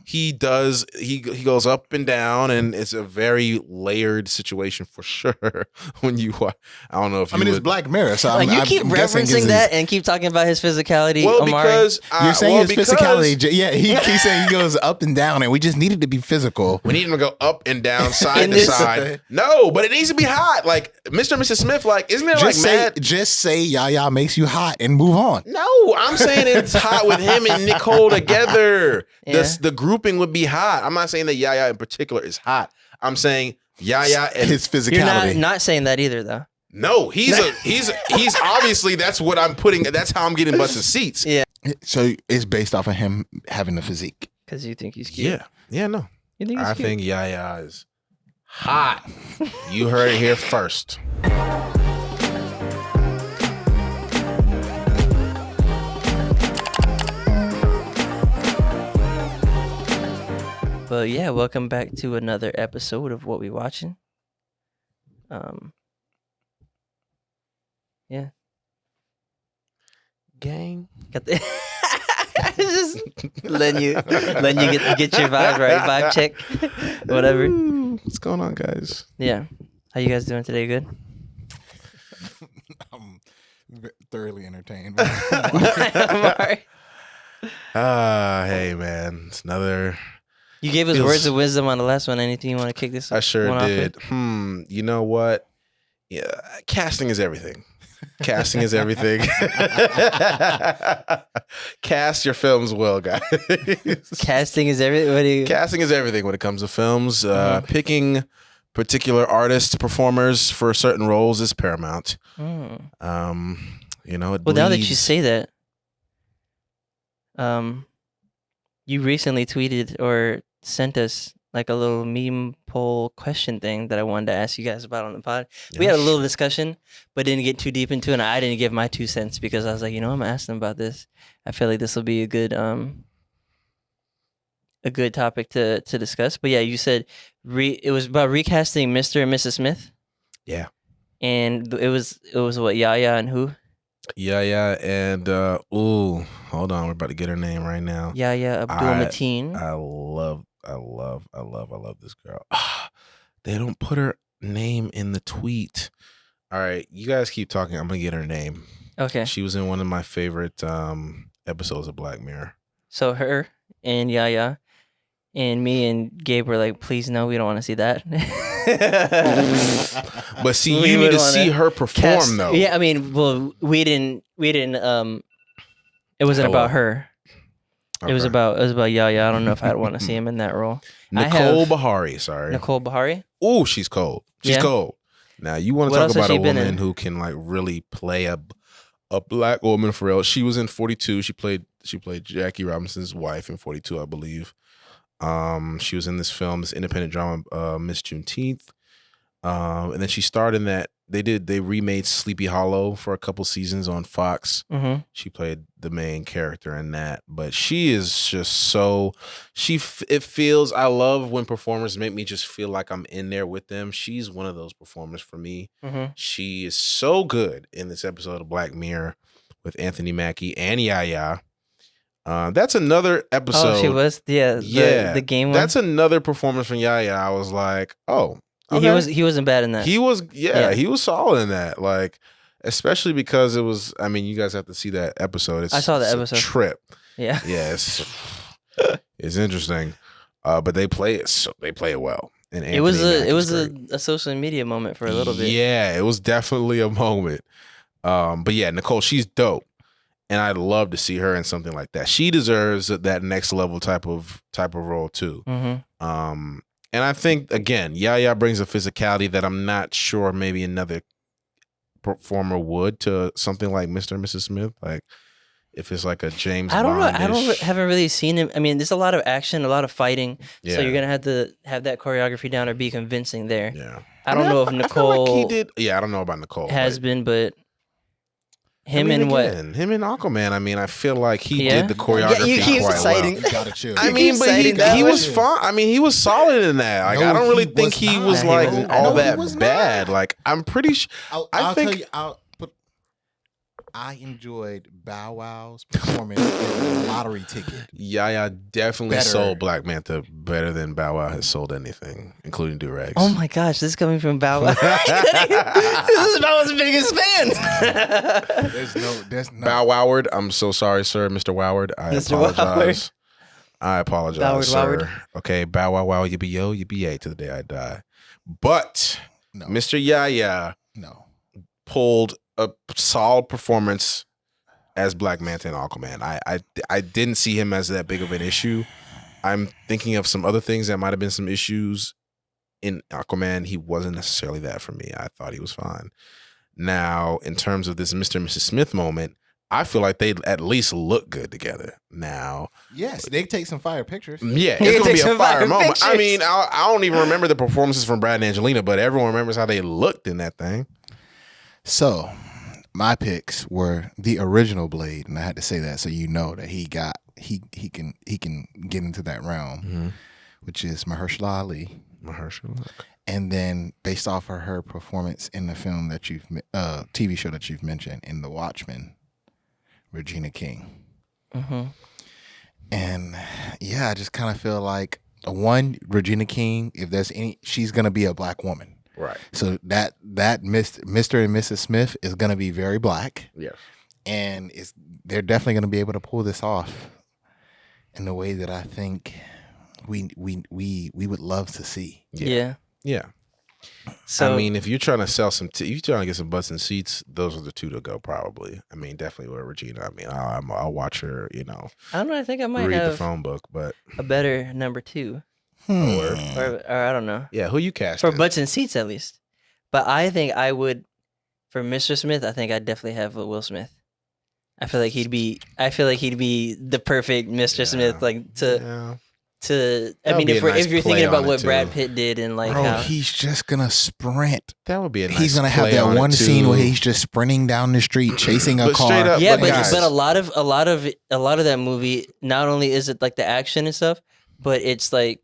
he goes up and down, and it's a very layered situation for sure. When you watch, I don't know if it's Black Mirror, so you keep referencing that and keep talking about his physicality. Well, Omari. because you're saying his physicality. Yeah, he's saying he goes up and down, and we just need it to be physical. We need him to go up and down, side to side. No, but it needs to be hot. Like Mr. and Mrs. Smith. Like, isn't there mad? Just say Yaya makes you hot and move on. No, I'm saying it's hot with him and Nicole together. Yeah. The grouping would be hot. I'm not saying that Yaya in particular is hot. I'm saying Yaya and his physicality. You're not saying that either, though. No, he's obviously that's what I'm putting. That's how I'm getting busted seats. Yeah. So it's based off of him having the physique. Because you think he's cute. Yeah, no. You think he's I cute? think Yaya is hot. You heard it here first. But yeah, welcome back to another episode of What We Watching. Yeah. Gang. Got the just letting you get your vibe right, vibe check, whatever. What's going on, guys? Yeah. How you guys doing today? Good? I'm thoroughly entertained. Hey man, it's another. You gave us words of wisdom on the last one. Anything you want to kick this? I sure did. With? You know what? Yeah, casting is everything. Casting is everything. Cast your films well, guys. Casting is everything. Casting is everything when it comes to films. Picking particular artists, performers for certain roles is paramount. Mm. It well, now that you say that, you recently tweeted or sent us like a little meme poll question thing that I wanted to ask you guys about on the pod. Yes. We had a little discussion, but didn't get too deep into it. And I didn't give my 2 cents because I was like, I'm gonna ask them about this. I feel like this will be a good topic to discuss. But yeah, you said it was about recasting Mr. and Mrs. Smith. Yeah. And it was what, Yaya and who? Yaya and hold on, we're about to get her name right now. Yaya Abdul-Mateen. I love this girl. They don't put her name in the tweet. All right, you guys keep talking. I'm gonna get her name. Okay. She was in one of my favorite episodes of Black Mirror. So her and Yaya and me and Gabe were like, please no, we don't want to see that. But see, you need to see her perform though. Yeah, I mean, well, we didn't. It wasn't about her. Okay. It was about Yaya. I don't know if I'd want to see him in that role. Nicole Bahari, sorry. Nicole Bahari? Oh, she's cold. She's cold. Now, you want to talk about a woman who can like really play a black woman for real. She was in 42. She played Jackie Robinson's wife in 42, I believe. She was in this film, this independent drama, Miss Juneteenth. And then she starred in that. They remade Sleepy Hollow for a couple seasons on Fox. Mm-hmm. She played the main character in that, but she is just so it feels. I love when performers make me just feel like I'm in there with them. She's one of those performers for me. Mm-hmm. She is so good in this episode of Black Mirror with Anthony Mackie and Yaya. That's another episode. Oh, she was the game one. That's another performance from Yaya. I was like, oh. Okay. He wasn't bad in that. He was he was solid in that. Like, especially because it was. I mean, you guys have to see that episode. I saw the episode. A trip. Yeah. Yes. It's interesting, but they play it. So they play it well. And it was a social media moment for a little bit. Yeah, it was definitely a moment. But yeah, Nicole, she's dope, and I'd love to see her in something like that. She deserves that next level type of role too. Mm-hmm. And I think, again, Yaya brings a physicality that I'm not sure maybe another performer would to something like Mr. and Mrs. Smith. Like, if it's like a James Bond. I haven't really seen him. I mean, there's a lot of action, a lot of fighting. Yeah. So you're going to have to have that choreography down or be convincing there. Yeah. I don't know if Nicole. Like he did. Yeah, I don't know about Nicole. But him and Aquaman. I mean, I feel like he did the choreography you keep quite citing. well. You gotta chill. I mean, but he was fun. I mean, he was solid in that. Like, I don't really think he was like all that bad. Like, I'm pretty sure. I'll tell you. I enjoyed Bow Wow's performance in Lottery Ticket. Yaya definitely sold Black Manta better than Bow Wow has sold anything, including do-rags. Oh my gosh, this is coming from Bow Wow. This is Bow Wow's biggest fan. There's no. Bow Woward, I'm so sorry, sir, Mr. Woward. I apologize. I apologize, sir. Okay, Bow Wow Wow, yippee yo, yippee yay to the day I die. But Mr. Yaya pulled a solid performance as Black Manta and Aquaman. I didn't see him as that big of an issue. I'm thinking of some other things that might have been some issues in Aquaman. He wasn't necessarily that for me. I thought he was fine. Now, in terms of this Mr. and Mrs. Smith moment, I feel like they at least look good together. Now, yes, they take some fire pictures. Yeah, it's gonna be a fire moment. Pictures. I mean, I don't even remember the performances from Brad and Angelina, but everyone remembers how they looked in that thing. So, my picks were the original Blade, and I had to say that so you know that he can get into that realm, which is Mahershala Ali. And then based off of her performance in the film that TV show that you've mentioned in The Watchmen, Regina King. And yeah, I just kind of feel like Regina King, if there's any, she's gonna be a Black woman. Right. So that Mr. and Mrs. Smith is going to be very Black. Yes. And they're definitely going to be able to pull this off in the way that I think we would love to see. Yeah. So I mean, if you're trying to sell if you're trying to get some butts and seats, those are the two to go probably. I mean, definitely with Regina. I mean, I'll watch her, I don't know. I think I might read have the phone book, but a better number 2. Or I don't know. Yeah, who you cast for butts and seats at least. But I think I would, for Mr. Smith, I think I'd definitely have Will Smith. I feel like he'd be the perfect Mr. Smith, like to. I mean, if you're thinking about what Brad Pitt did and like how he's just gonna sprint. That would be a nice. He's gonna have that one scene where he's just sprinting down the street chasing a car. Up, yeah, but a lot of that movie, not only is it like the action and stuff, but it's like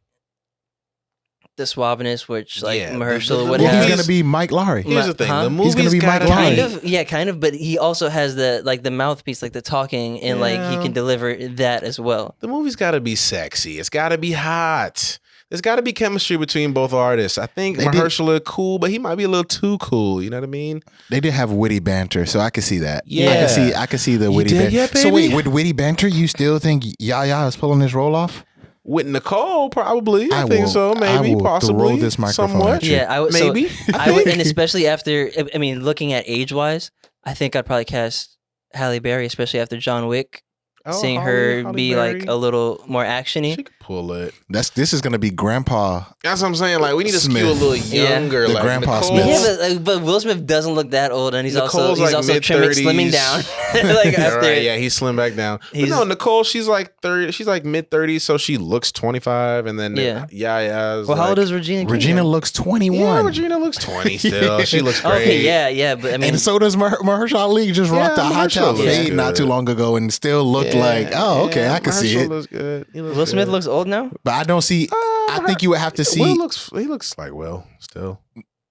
the suaveness, which like Mahershala would have. He's gonna be Mike Lowry. Here's the thing: the movie's gonna be Mike Lowry. Kind of, but he also has the mouthpiece, like the talking, and like he can deliver that as well. The movie's got to be sexy. It's got to be hot. There's got to be chemistry between both artists. I think Mahershala cool, but he might be a little too cool. You know what I mean? They did have witty banter, so I could see that. Yeah, I could see the witty banter. Yeah, so wait, with witty banter, you still think Yaya is pulling his role off? With Nicole, probably. I think so. Maybe, possibly. Throw this microphone somewhat. At you. Yeah, I would. Maybe. So I would, and especially after. I mean, looking at age-wise, I think I'd probably cast Halle Berry, especially after John Wick. Seeing her be Berry. Like a little more actiony. She could pull it. This is gonna be Grandpa. That's what I'm saying. Like we need to skew a little younger. The like Grandpa Nicole. Smith. Yeah, but Will Smith doesn't look that old, and he's Nicole's also slimming down. Like after, right, yeah, he's slimmed back down. But no, Nicole, she's like 30. She's like mid-30s, so she looks 25. And then yeah. Well, how old is Regina King? Regina looks 21. Yeah, Regina looks 20 still. She looks great. Okay, yeah, but I mean, and so does Mahershala Ali. Just rocked the hot top fade not too long ago, and still looked like okay, I can see it. Looks good. Will Smith looks old now, but I don't see. I think you would have to see. He looks like Will still.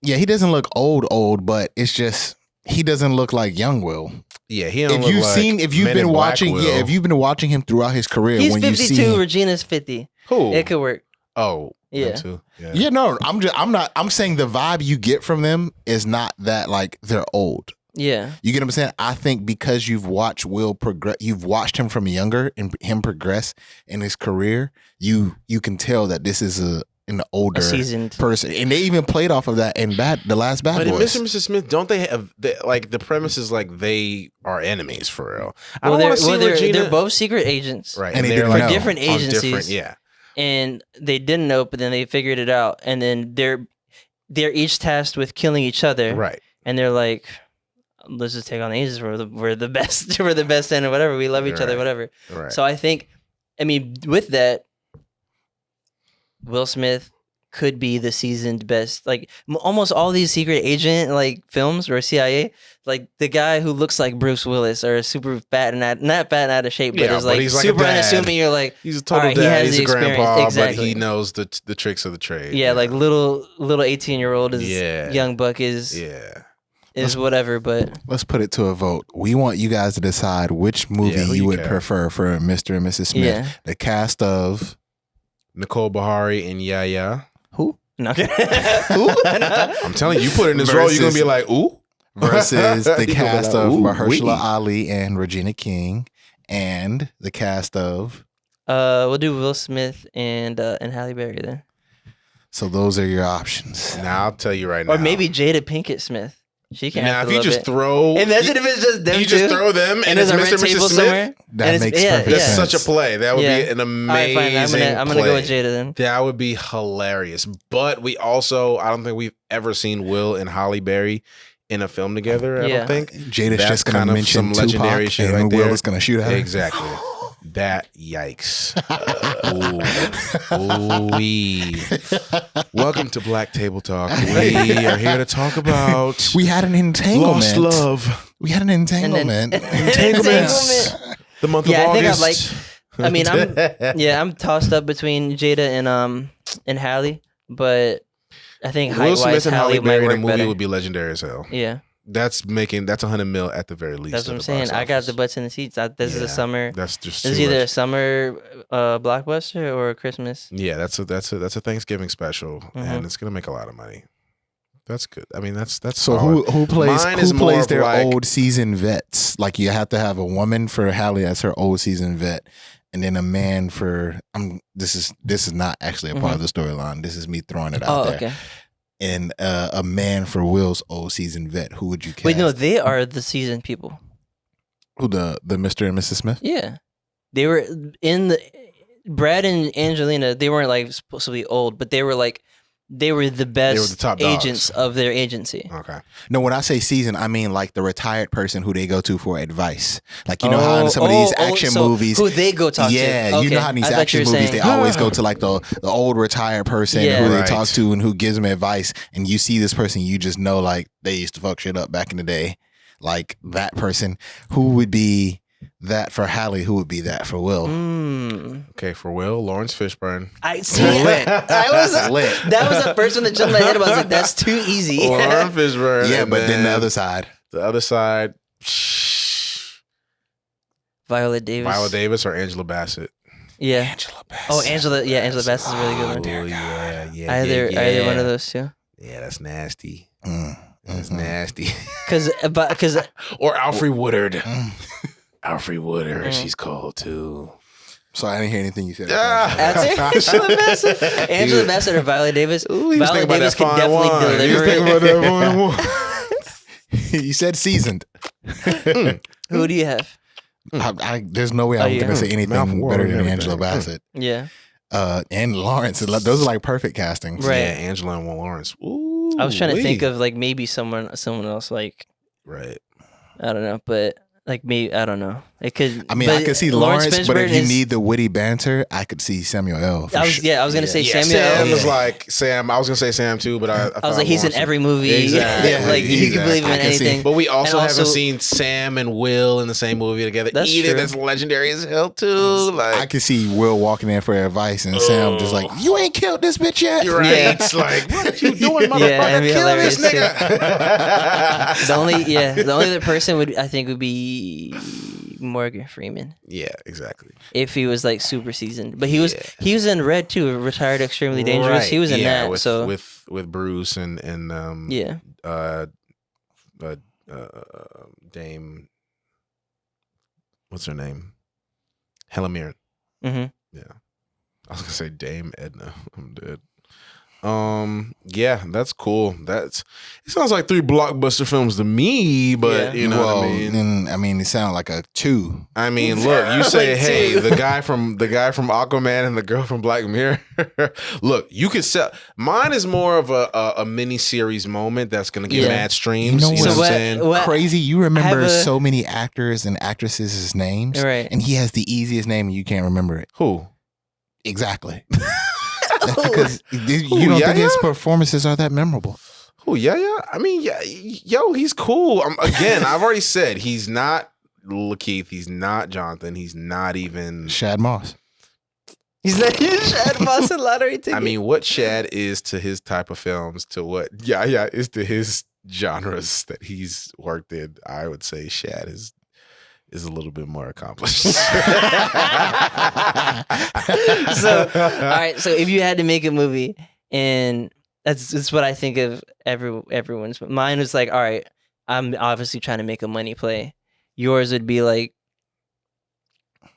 Yeah, he doesn't look old, but it's just he doesn't look like young Will. Yeah, he don't look like if you've been watching, if you've been watching him throughout his career, he's 52. Regina's 50. Who? It could work. Oh, yeah. Too. Yeah, no, I'm saying the vibe you get from them is not that like they're old. Yeah. You get what I'm saying? I think because you've watched Will progress, you've watched him from younger and him progress in his career, you can tell that this is an older seasoned person. And they even played off of that in the last Bad Boys. But in Mr. and Mrs. Smith, don't they have like the premise is like they are enemies for real? I don't want to see Regina. They're both secret agents, right? And they're for different agencies. And they didn't know, but then they figured it out, and then they're each tasked with killing each other, right? And they're like, let's just take on the agents. We're the best. We're the best, and whatever. We love each other, whatever. Right. So I think, I mean, with that, Will Smith could be the seasoned best. Like almost all these secret agent like films or CIA, like the guy who looks like Bruce Willis or super fat and not fat and out of shape, but is like he's super like unassuming. You're like, he's a total right, dad. He has he's a grandpa, exactly. but he knows the tricks of the trade. Yeah, like little 18-year-old is young buck is. Yeah. is whatever, but let's put it to a vote. We want you guys to decide which movie you would prefer for Mr. and Mrs. Smith. Yeah. The cast of Nicole Bahari and Yaya. who? No. Who? I'm telling you, put it in this role, you're gonna be like, ooh. Versus the cast like, of ooh, Mahershala Ali and Regina King, and the cast of. We'll do Will Smith and Halle Berry then. So those are your options. Now I'll tell you right now. Or maybe Jada Pinkett Smith. She can. Now act if a you little just bit. throw, Imagine if it's just them you two, just throw them and it's there's a Mr. red and table Mrs. Smith. somewhere. That makes perfect That's sense. such a play. That would be an amazing. All right, fine. I'm gonna go with Jada then. That would be hilarious. But we also, I don't think we've ever seen Will and Halle Berry in a film together. I don't think. Jada's That's just going kind to of mention some legendary Tupac shit and right Will there. is going to shoot at her. Exactly. That yikes. Ooh-wee. Welcome to Black Table Talk. We are here to talk about We had an entanglement. lost love. We had an entanglement. Entanglements. The month of August. I think I'm tossed up between Jada and Halle, but I think Will height-wise, Smith and Halle Halle might Berry in a work movie better. would be legendary as hell. Yeah, That's $100 million at the very least. that's what I'm at the saying. box I got office. the butts in the seats. This is a summer. That's just This is too either a much. summer blockbuster or a Christmas. Yeah, that's a Thanksgiving special, Mm-hmm. and it's gonna make a lot of money. That's good. I mean, that's So solid. who plays Mine is more of their like- old seasoned vets? Like you have to have a woman for Halle as her old seasoned vet, and then a man for this is not actually a part of the storyline. This is me throwing it out there. Okay. And a man for Will's old seasoned vet. Who would you cast? Wait, no, they are the seasoned people. Who the Mr. and Mrs. Smith? Yeah, they were in the Brad and Angelina. They weren't like supposed to be old, but they were the best top dogs. agents of their agency. Okay. No, when I say season, I mean like the retired person who they go to for advice. Like you know how in some of these action movies, who they go talk to. yeah, you know how in these I thought action you were movies saying- they always go to like the old retired person Yeah. who they Right. talk to and who gives them advice, and you see this person, you just know like they used to fuck shit up back in the day. Like that person, who would be that for Halle? Who would be that for Will? Okay, for Will, Lawrence Fishburne. I see. That was the first one that jumped in my head. I was like, that's too easy. Lawrence Fishburne. Yeah, and but then the other side. The other side, Viola Davis. or Angela Bassett. Yeah. Angela Bassett. Oh, Angela Bassett is a really good one. Oh, yeah. Either one of those two. Yeah, that's nasty. Mm. That's nasty. Because Or Alfred Woodard. Alfred Woodard, she's cold too. So I didn't hear anything you said. Angela Bassett, Angela Bassett or Viola Davis. Viola Davis could definitely deliver it. You said seasoned. Who do you have? There's no way I'm going to say anything Malcolm better Ward than and Angela everything. Bassett. Yeah. And Lawrence. Those are like perfect castings. Right. Yeah, Angela and Lawrence. Ooh, I was trying to think of like maybe someone else like right. I don't know, but like maybe I don't know. It could. I mean, I could see Lawrence, but if Fishburne you need the witty banter, I could see Samuel L. for sure. I was gonna say Yeah, Samuel. Sam L. is like Sam. I was gonna say Sam too, but I I was like, he's in Lawrence. every movie. Exactly. Yeah, like you can believe him I in can see. anything. But we also And haven't seen Sam and Will in the same movie together. That's Either true. that's legendary as hell too. Like I could see Will walking in for advice and Sam just like, you ain't killed this bitch yet. you're right. Yeah. It's like, what you doing, motherfucker? Yeah, it'd be Kill this hilarious, nigga. the only other person would be Morgan Freeman Yeah, exactly. if he was like super seasoned. But he was in Red too, Retired Extremely Dangerous. Right. He was in that. with, so with Bruce and yeah, Dame, what's her name? Helen Mirren. hmm Yeah, I was gonna say Dame Edna. I'm dead. Yeah, that's cool. It sounds like 3 blockbuster films to me, but Yeah. you know well, what I mean. then, I mean, it sounded like a 2. I mean, look, you say, Like hey, 2. the guy from Aquaman and the girl from Black Mirror. Look, you could sell. Mine is more of a mini series moment that's gonna get Yeah. mad streams. You know You know what? what I'm saying? what- Crazy, you remember have a- so many actors and actresses' names, Right. and he has the easiest name and you can't remember it. Who? Exactly. That's because you don't think Yaya? his performances are that memorable. Who? Yeah. I mean, yeah, yo, he's cool. Again, I've already said he's not Lakeith. He's not Jonathan. He's not even Shad Moss. he's not even Shad Moss in Lottery Ticket. I mean, what Shad is to his type of films, to what Yaya is to his genres that he's worked in, I would say Shad is a little bit more accomplished. So, all right. So, if you had to make a movie, and that's what I think of everyone's. Mine was like, all right, I'm obviously trying to make a money play. Yours would be like,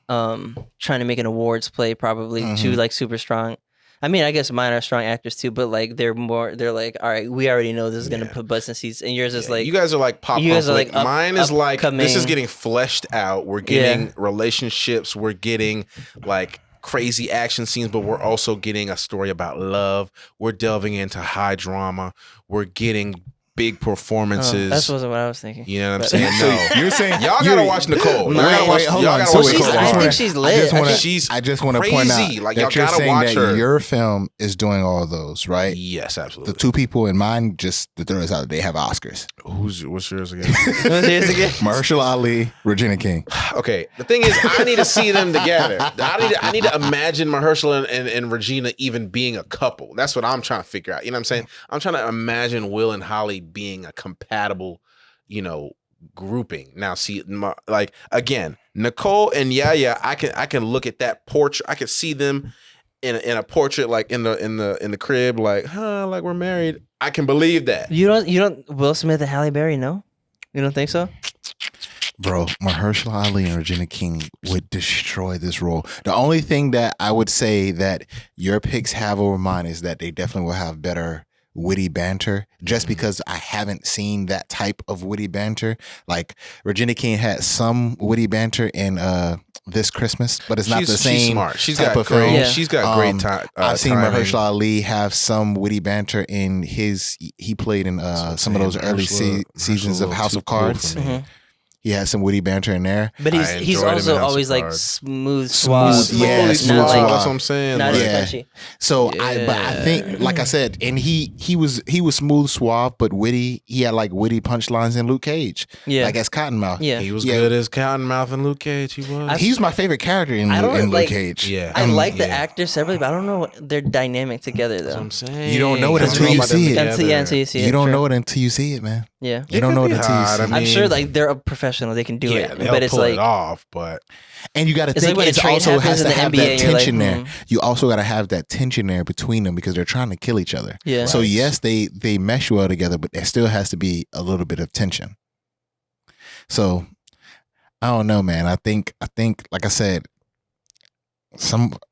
trying to make an awards play, probably too, like super strong. I mean, I guess mine are strong actors too, but like they're like, all right, we already know this is gonna put butts in seats, and yours is like, you guys are like pop. You guys are like mine is like upcoming. This is getting fleshed out. We're getting relationships. We're getting like crazy action scenes, but we're also getting a story about love. We're delving into high drama. We're getting big performances. That wasn't what I was thinking. You know what I'm saying? No. You're saying Y'all gotta watch Nicole. I think she's lit. I just want to point out like, that y'all you're gotta saying watch that her. your film is doing all those, right? Yes, absolutely. The two people in mine, just to throw this out, they have Oscars. What's yours again? Mahershala Ali, Regina King. Okay, the thing is, I need to see them together. I need to imagine Mahershala and Regina even being a couple. That's what I'm trying to figure out. You know what I'm saying? I'm trying to imagine Will and Holly being a compatible, grouping. Now, see, like again, Nicole and Yaya, I can look at that portrait. I can see them in a portrait, like in the crib, like like we're married. I can believe that. You don't Will Smith and Halle Berry, no? You don't think so? Bro, Mahershala Ali and Regina King would destroy this role. The only thing that I would say that your picks have over mine is that they definitely will have better witty banter, just because I haven't seen that type of witty banter. Like Regina King had some witty banter in This Christmas, but it's not the same. She's smart. She's got great time. I've seen Mahershala Ali have some witty banter in he played in some of those early seasons of House of Cards. He has some witty banter in there. But he's also always like smooth, suave. Smooth. That's what I'm saying. Not punchy. So I think, like I said, and he was smooth, suave, but witty. He had like witty punchlines in Luke Cage. Yeah. Like as Cottonmouth. Yeah. He was good as Cottonmouth in Luke Cage. He was. He's my favorite character in Luke Cage. Yeah. I like the actors separately, but I don't know their dynamic together though. That's what I'm saying. You don't know it until you see it. Until you see it. You don't know it until you see it, man. Yeah. You don't know it until you see it. I'm sure like they're a professional. They can do it. But it's pull like it off, but and you got to think like it also has to have that tension there. You also got to have that tension there between them because they're trying to kill each other. Yeah. So yes, they mesh well together, but there still has to be a little bit of tension. So I don't know, man. I think like I said,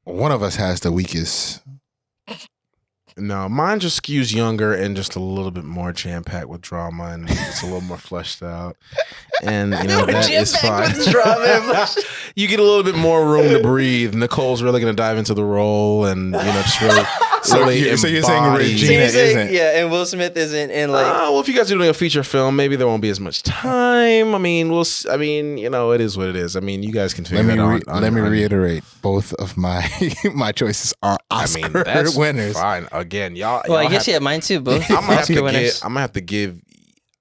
one of us has the weakest. No, mine just skews younger and just a little bit more jam-packed with drama and it's a little more fleshed out. And that is fine. You get a little bit more room to breathe. Nicole's really going to dive into the role and just really. So you're saying Regina isn't? Yeah, and Will Smith isn't. And like, well, if you guys are doing a feature film, maybe there won't be as much time. I mean, it is what it is. I mean, you guys can figure that out. Let me reiterate: both of my my choices are Oscar winners. Fine. Again, y'all. Well, I guess mine too. Both.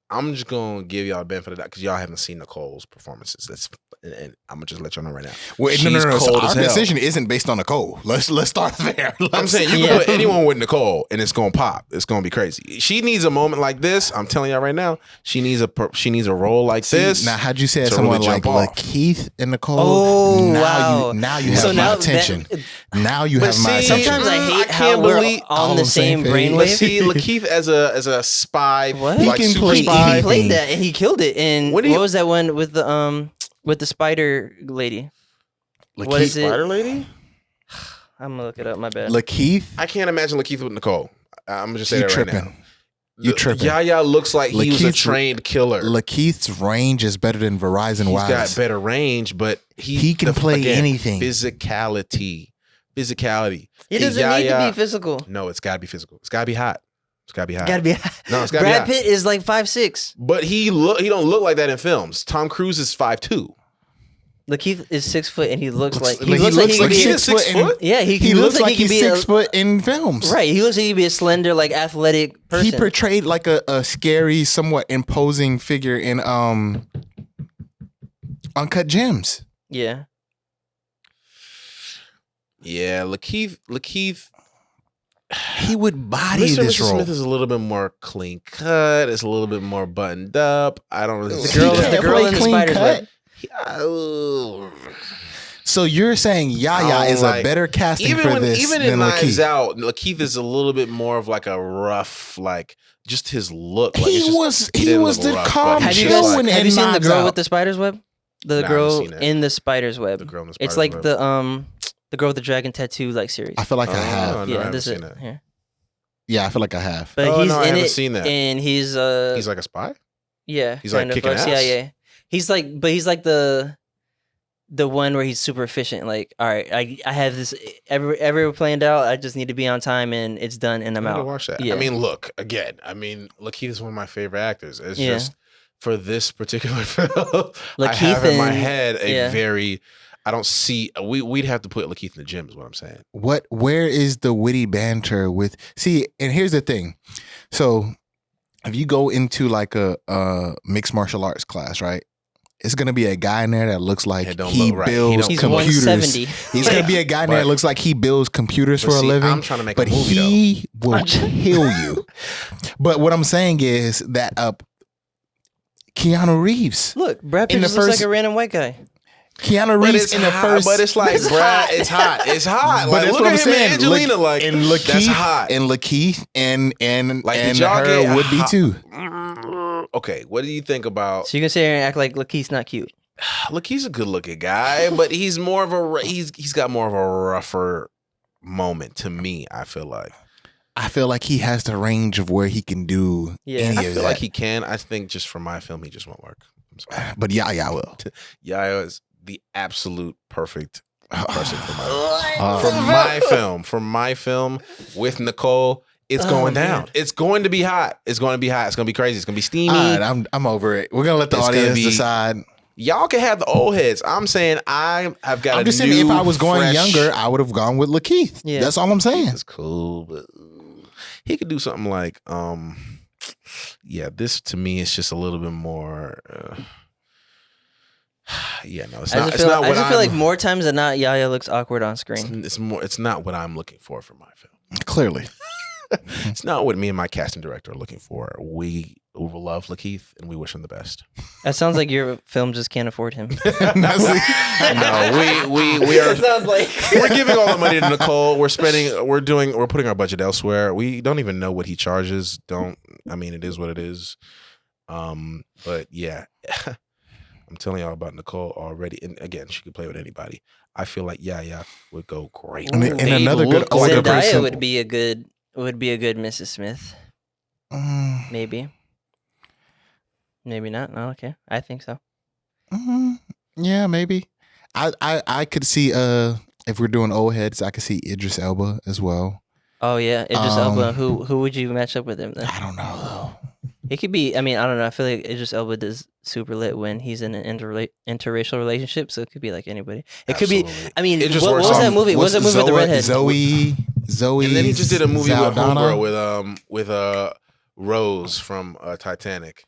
I'm just gonna give y'all the benefit of that because y'all haven't seen Nicole's performances. And I'm gonna just let y'all know right now. Wait, no. So our decision isn't based on Nicole. Let's start there. I'm saying you can put anyone with Nicole, and it's gonna pop. It's gonna be crazy. She needs a moment like this. I'm telling y'all right now. She needs a role like this. Now, how'd you say someone like Lakeith and Nicole? Oh, wow! Now you have my attention. Now you have my attention. Sometimes I hate how we're on the same brainwave. See, Lakeith as a spy. What? Like He played that and he killed it. And what was that one with the spider lady? What is it? Spider lady? I'm gonna look it up. My bad. Lakeith. I can't imagine Lakeith with Nicole. I'm gonna just say that tripping. Right now. You tripping. Yaya looks like he was a trained killer. Lakeith's range is better than Verizon Wise. He's got better range, but he can play anything. Physicality. It doesn't need to be physical. No, it's gotta be physical. It's gotta be hot. It's gotta be hot. Gotta be hot. No, it's gotta be hot. Brad Pitt is like 5'6", but he don't look like that in films. Tom Cruise is 5'2". Lakeith is 6 foot and he looks like he looks like he can be 6 foot. Yeah, he looks like he's 6 foot in films. Right, he looks like he can be a slender, like athletic person. He portrayed like a scary, somewhat imposing figure in Uncut Gems. Yeah. Yeah, Lakeith. he would body Mr. this Mrs. role. Smith is a little bit more clean cut. It's a little bit more buttoned up. I don't really see The that. girl in the spider's web. So you're saying Yaya is a better casting for this even than in Knives Lakeith? Out, Lakeith is a little bit more of like a rough, like just his look. Like, He was the calm Have you chill guys in have you seen the Knives girl Out. with the spider's web? The Nah, I girl haven't seen it. in the spider's web. The girl in the It's spider's like web. the girl with the dragon tattoo like series. I feel like I have. no, I Yeah, haven't this is seen it. here. Yeah, I feel like I have. But Oh, he's no, I in haven't it, seen that. and he's He's like a spy. yeah, he's, like, kind of, kicking ass? CIA. He's like the one where he's super efficient. Like, all right, I have this every planned out. I just need to be on time, and it's done, and I'm I gotta out. watch that. Yeah. I mean, look again. I mean, Lakeith is one of my favorite actors. It's Yeah. just for this particular film, I Lakeith have in my and- head a yeah. very. I don't see. We'd have to put Lakeith in the gym. Is what I'm saying. Where is the witty banter with? See, and here's the thing. So, if you go into like a mixed martial arts class, right? It's gonna be a guy in there that looks like It don't he look right. builds He's computers. 170. He's gonna be a guy in there that But- looks like he builds computers But for see, a living. I'm trying to make but a movie he will kill you. But what I'm saying is that Keanu Reeves. Look, Brad In Pitt the just looks first- like a random white guy. Keanu Reeves in the first. But it's like, Brad, it's hot. It's hot. But Like, that's look what at I'm him saying. and Angelina. Like, and that's Lakeith, hot. and Lakeith, and Like, and did y'all her get would be hot? too. Okay, what do you think about? So you can sit here and act like Lakeith's not cute. Look, he's a good-looking guy, but he's more of a he's got more of a rougher moment to me. I feel like he has the range of where he can do Yeah. any I of feel that. like he can. I think just for my film, he just won't work. I'm sorry. But Yaya will. Yaya is the absolute perfect person for my film with Nicole. It's going down. man. It's going to be hot. It's going to be hot. It's going to be crazy. It's going to be steamy. All right, I'm over it. We're gonna let the It's gonna audience be- decide. Y'all can have the old heads. I'm saying I've got. I'm just saying, if I was going younger, I would have gone with Lakeith. Yeah. That's all I'm saying. It's cool, but he could do something like, yeah. This to me is just a little bit more. Yeah, no, it's not. It's not I what just feel like I'm. more times than not, Yaya looks awkward on screen. It's more. It's not what I'm looking for my film. Clearly, It's not what me and my casting director are looking for. We love Lakeith and we wish him the best. That sounds like your film just can't afford him. No, we are. sounds like We're giving all the money to Nicole. We're putting our budget elsewhere. We don't even know what he charges. I mean, it is what it is. But yeah, I'm telling y'all about Nicole already. And again, she could play with anybody. I feel like Yaya would go great. And another good look like older Zendaya person would be a good Mrs. Smith. Maybe. Maybe not. No, okay. I think so. Yeah, maybe. I could see if we're doing old heads, I could see Idris Elba as well. Oh yeah, Idris Elba. Who would you match up with him then? I don't know though. It could be. I mean, I don't know. I feel like Idris Elba does super lit when he's in an interracial relationship. So it could be like anybody. It could be. Absolutely. I mean, It just what works was off- that movie? What was that movie with the redhead? Zoe. And then he just did a movie Saldana. with Homegirl with Rose from Titanic.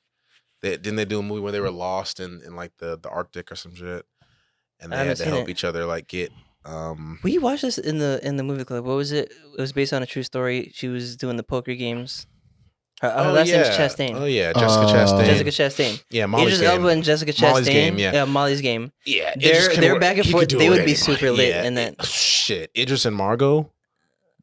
Didn't they do a movie where they were lost in like the Arctic or some shit, and they I had haven't to seen help it. each other like get. We watched this in the movie club. What was it? It was based on a true story. She was doing the poker games. Her last name's Chastain. Oh yeah, Jessica Chastain. Jessica Chastain. Yeah, Molly's Idris game. Elba and Jessica Chastain. Molly's Game, yeah. Molly's Game. Yeah, Idris can They're work- back and he forth. could do They it would with be anybody. super lit Yeah. in that. Shit, Idris and Margot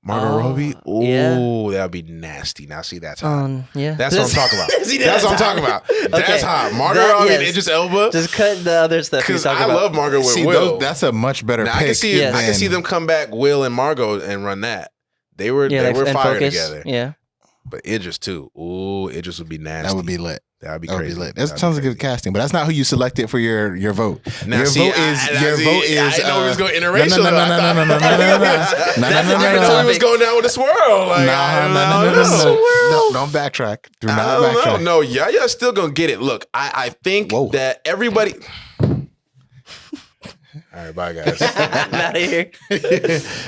Oh, Robbie. Ooh, yeah. that would be nasty. Now see, that's hot. Yeah. That's what I'm talking about. See, That's what I'm talking about. That's Okay. hot. Margot That- Robbie and yes. Idris Elba. Just cut the other stuff. Because you're talking I about. love Margot with See, Will. that's a much better Now, pick. I can see. Yes. I can see them come back, Will and Margot, and run that. They were Yeah, like, and focus. together. Yeah. But Idris too. Ooh, Idris would be nasty. That would be lit. That would be That would crazy. be lit. That That'd sounds be like good crazy. casting, but that's not who you selected for your vote. Now, your see, vote is I know he was going interracial. No. He was going down with a swirl. Like, No, don't backtrack. Do I not don't know. backtrack. No, Yaya's still gonna get it. Look, I think Whoa. that everybody. All right, bye guys. I'm out of here.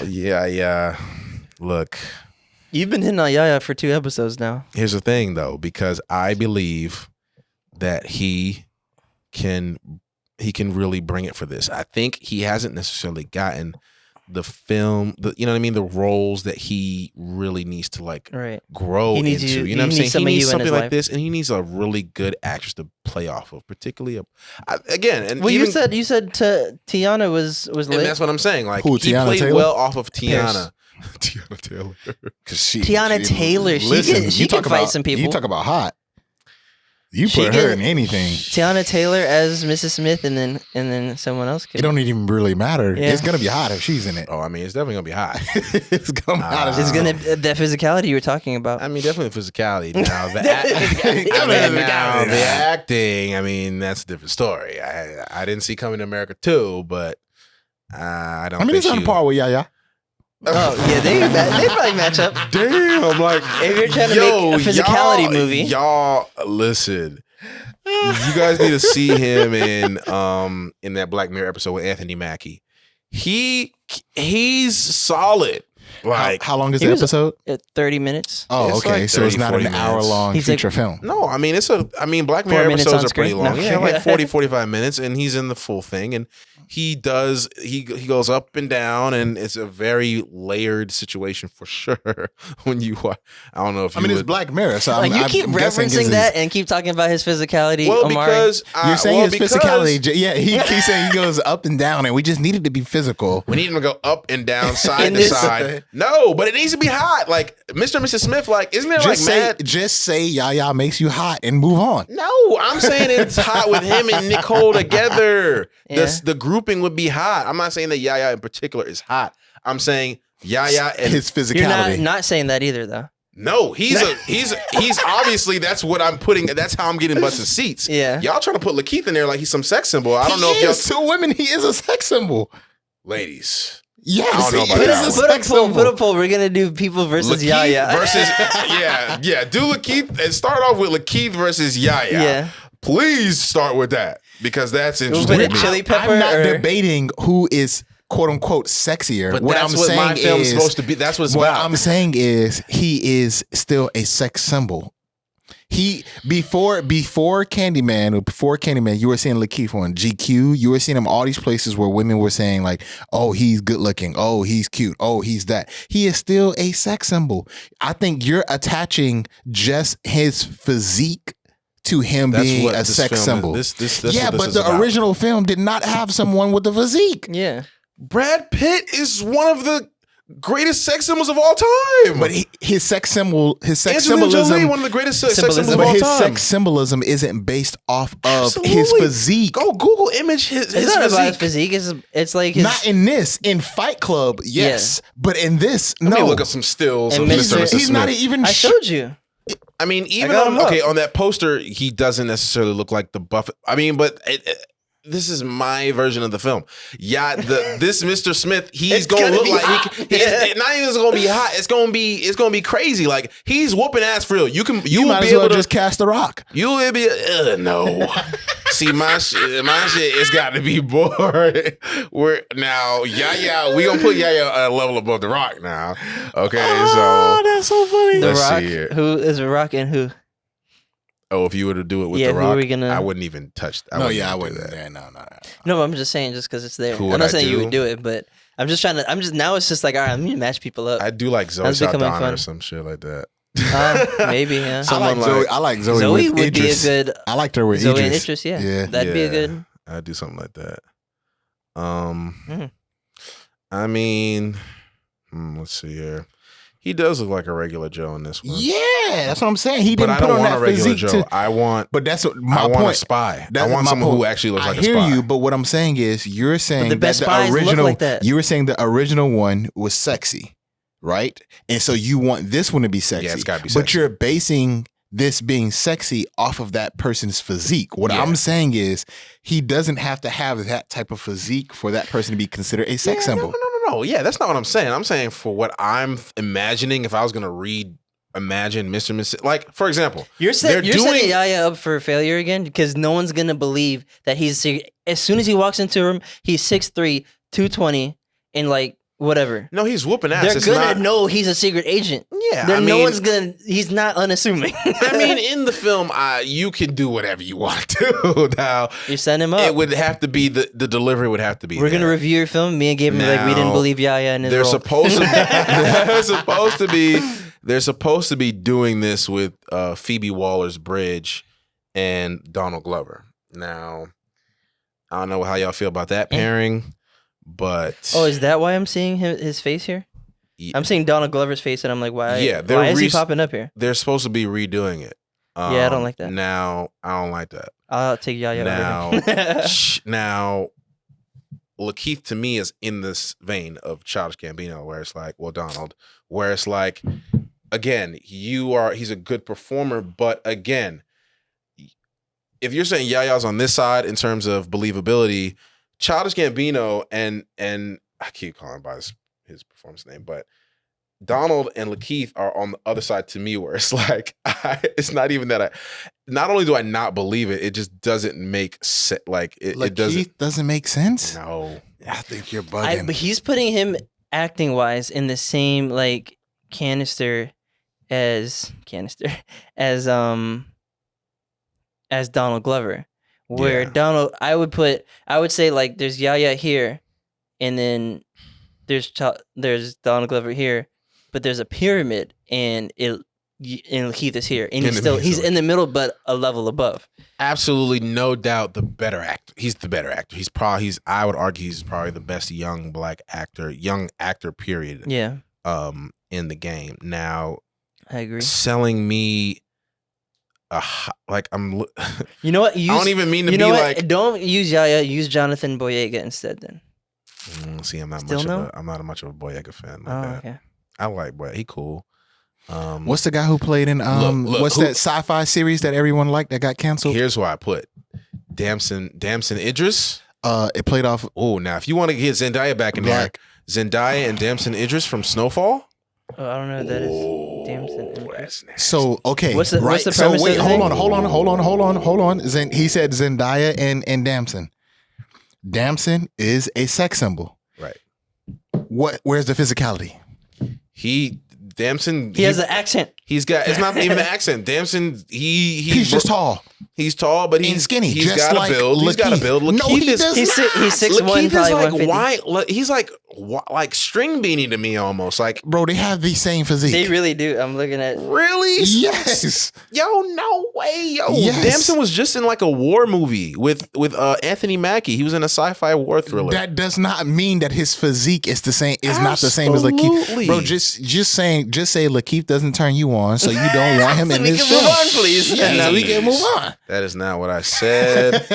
Yeah. Look, You've been hitting on Yaya for 2 episodes now. here's the thing though, because I believe that he can really bring it for this. I think he hasn't necessarily gotten the film, you know what I mean, the roles that he really needs to like grow into. You know what I'm saying? He needs something like this, and he needs a really good actress to play off of, particularly again. And well, you said Tiana was lit. And that's what I'm saying. Like who, he Tiana played Taylor? well off of Tiana. Tiana Taylor, Tiana Taylor. She can fight some people. You talk about hot. You put her in anything. Tiana Taylor as Mrs. Smith, and then someone else could. It don't even really matter. Yeah. It's gonna be hot if she's in it. Oh, I mean, it's definitely gonna be hot. It's gonna be hot. It's gonna that physicality you were talking about. I mean, definitely physicality. Now the acting. I mean, that's a different story. I didn't see Coming to America 2, but I don't. I mean, it's on par with Yaya. Oh yeah, they probably match up. Damn, like if you're trying to make a physicality movie, y'all listen. You guys need to see him in that Black Mirror episode with Anthony Mackie. He's solid. Like how long is the episode? 30 minutes. Oh, okay. Like so it's not an hour-long feature film. No, I mean Black Mirror episodes are pretty long. Yeah, like 40, 45 minutes, and he's in the full thing. And he goes up and down, and it's a very layered situation for sure. When you watch, I don't know if it's Black Mirror, so you keep referencing that and keep talking about his physicality. Well, Omari. because you're saying his physicality. Yeah, he keeps saying he goes up and down, and we just needed to be physical. We need him to go up and down, side to side. No, but it needs to be hot. Like Mr. and Mrs. Smith. Like, isn't there mad? Just say Yaya makes you hot and move on. No, I'm saying it's hot with him and Nicole together. Yeah. The grouping would be hot. I'm not saying that Yaya in particular is hot. I'm saying Yaya and his physicality. You're not saying that either, though. No, he's obviously that's what I'm putting. That's how I'm getting busted seats. Yeah, y'all trying to put Lakeith in there like he's some sex symbol. I don't know if y'all to women. He is a sex symbol, ladies. Yes, I don't know about that. Put a poll. We're gonna do people versus Lakeith Yaya. Versus yeah. Do Lakeith and start off with Lakeith versus Yaya. Yeah. Please start with that because that's interesting. With a chili pepper. I'm not debating who is quote unquote sexier. But what that's I'm what saying my film's supposed to be. That's what it's what about. I'm saying is he is still a sex symbol. He before Candyman, you were seeing Lakeith on GQ. You were seeing him all these places where women were saying like, "Oh, he's good looking. Oh, he's cute. Oh, he's that." He is still a sex symbol. I think you're attaching just his physique to him being a sex symbol. But the original film did not have someone with a physique. Yeah, Brad Pitt is one of the greatest sex symbols of all time. But his sex symbolism, Jolie, one of the greatest sex symbols of all time. His sex symbolism isn't based off of his physique. Go Google image his physique. It's like his... not in this. In Fight Club, yes, but in this, no. Let me look up some stills of Mr. Smith. He's not even. I showed you. I mean, even on that poster, he doesn't necessarily look like the buff. I mean, but this is my version of the film. Yeah, this Mr. Smith, he's gonna look like it's not even gonna be hot. It's gonna be crazy. Like he's whooping ass for real. You might as well just cast The Rock. You will be no. See my shit. It's got to be bored. We're now Yaya. We gonna put Yaya a level above The Rock now. Okay, so that's so funny. The Rock. Who is The Rock and who? Oh, if you were to do it with The Rock, gonna... I wouldn't even touch. I wouldn't. No, I'm just saying, just because it's there. I'm not saying you would do it, but I'm just now. It's just like, all right, I'm gonna match people up. I do like Zoe Saldana or some shit like that. Maybe, yeah. I like Zoe. Zoe would Idris. be a good. I liked her with Zoe Idris. and Idris, yeah. That'd be a good. I'd do something like that. I mean, let's see here. He does look like a regular Joe in this one. Yeah, that's what I'm saying. He didn't put on that physique. I want. But that's what my point. I want a spy. I want someone who actually looks like a spy. I hear you, but what I'm saying is, you're saying that the original. Like that. You were saying the original one was sexy, right? And so you want this one to be sexy. Yeah, it's got to be sexy. But you're basing this being sexy off of that person's physique. What I'm saying is, he doesn't have to have that type of physique for that person to be considered a sex symbol. No, yeah, that's not what I'm saying. I'm saying for what I'm imagining, if I was going to imagine Mr. and Mrs. Like, for example, you're setting Yaya up for failure again because no one's going to believe that he's as soon as he walks into a room, he's 6'3", 220, and like whatever. No, he's whooping ass. They're going to know he's a secret agent. Yeah, no one's gonna. He's not unassuming. I mean, in the film, you can do whatever you want to. Now you set him up. It would have to be the delivery would have to be. We're gonna review your film. Me and Gabe like we didn't believe Yahya in his role. They're supposed to be doing this with Phoebe Waller-Bridge and Donald Glover. Now, I don't know how y'all feel about that pairing, but is that why I'm seeing his face here? I'm seeing Donald Glover's face, and I'm like, why? Yeah, why is he popping up here? They're supposed to be redoing it. Yeah, I don't like that. Now, I don't like that. I'll take Yahya now. Now, Lakeith to me is in this vein of Childish Gambino, where it's like, well, Donald, where it's like, again, he's a good performer, but again, if you're saying Yahya's on this side in terms of believability, Childish Gambino and I keep calling him by his performance name, but Donald and Lakeith are on the other side to me, where it's like, it's not even that not only do I not believe it, it just doesn't make sense. Like it doesn't make sense. No, I think you're bugging. But he's putting him acting wise in the same like canister as Donald Glover, where Donald, I would say like there's Yahya here, and then there's Donald Glover here, but there's a pyramid, and Keith is here, and he's in the middle, but a level above. Absolutely, no doubt, the better actor. He's the better actor. I would argue he's probably the best young actor. Period. Yeah. In the game now, I agree. Selling me. Like I'm. You know what? I don't even mean to be like. Don't use Yahya. Use Jonathan Boyega instead. Then. See, I'm not much of a Boyega fan. Okay. I like Boyega. He cool. What's the guy who played in that sci-fi series that everyone liked that got canceled? Here's why I put Damson Idris. It played off. Oh, now if you want to get Zendaya back in there, Zendaya and Damson Idris from Snowfall. Oh, I don't know who that is. Damson Idris. So okay, what's the premise? So wait, hold on. He said Zendaya and Damson. Damson is a sex symbol. Right. Where's the physicality? Damson. He has an accent. He's got. It's not even the accent. Damson. He's just tall. He's tall, but he's skinny. He's got a build. He's got a build. No, he does not. He's 6'1", probably 150. He's like string beanie to me almost. Like, bro, they have the same physique. They really do. I'm looking at. Really? Yes. Yo, no way. Yo, yes. Damson was just in like a war movie with Anthony Mackie. He was in a sci-fi war thriller. That does not mean that his physique is the same. Is not the same as Lakeith. Bro, just say Lakeith doesn't turn you on, so you don't want him in this film. Move on, please. Yeah, now we can move on. That is not what I said.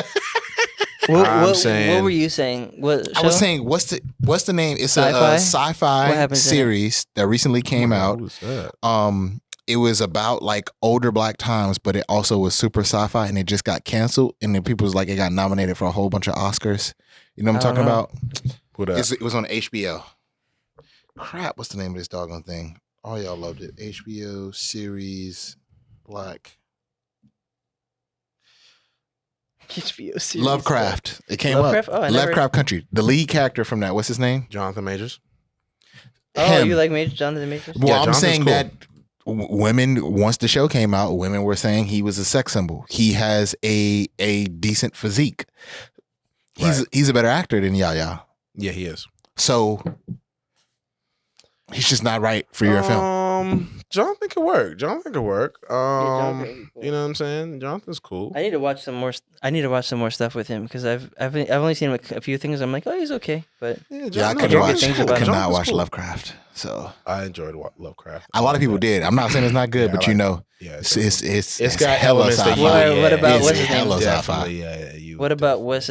What were you saying? I was saying, what's the name? It's a sci-fi series that recently came out. Who was that? It was about like older black times, but it also was super sci-fi, and it just got canceled. And then people was like, it got nominated for a whole bunch of Oscars. You know what I'm talking about? It was on HBO. Crap, what's the name of this doggone thing? Oh, y'all loved it. HBO series, black. HBO series. Lovecraft. It came up. Oh, Lovecraft Country. The lead character from that, what's his name? Jonathan Majors. Oh, you like Jonathan Majors? Well, I'm saying that women, once the show came out, women were saying he was a sex symbol. He has a decent physique. He's a better actor than Yahya. Yeah, he is. So he's just not right for your film. Jonathan could work. You know what I'm saying? Jonathan's cool. I need to watch some more. I need to watch some more stuff with him because I've only seen him a few things. I'm like, oh, he's okay, but I cannot watch Lovecraft. So I enjoyed Lovecraft. A lot of people did. I'm not saying it's not good, but it's got hella elements that sci-fi. What about what's his name? Hella sci-fi. Yeah. What about what's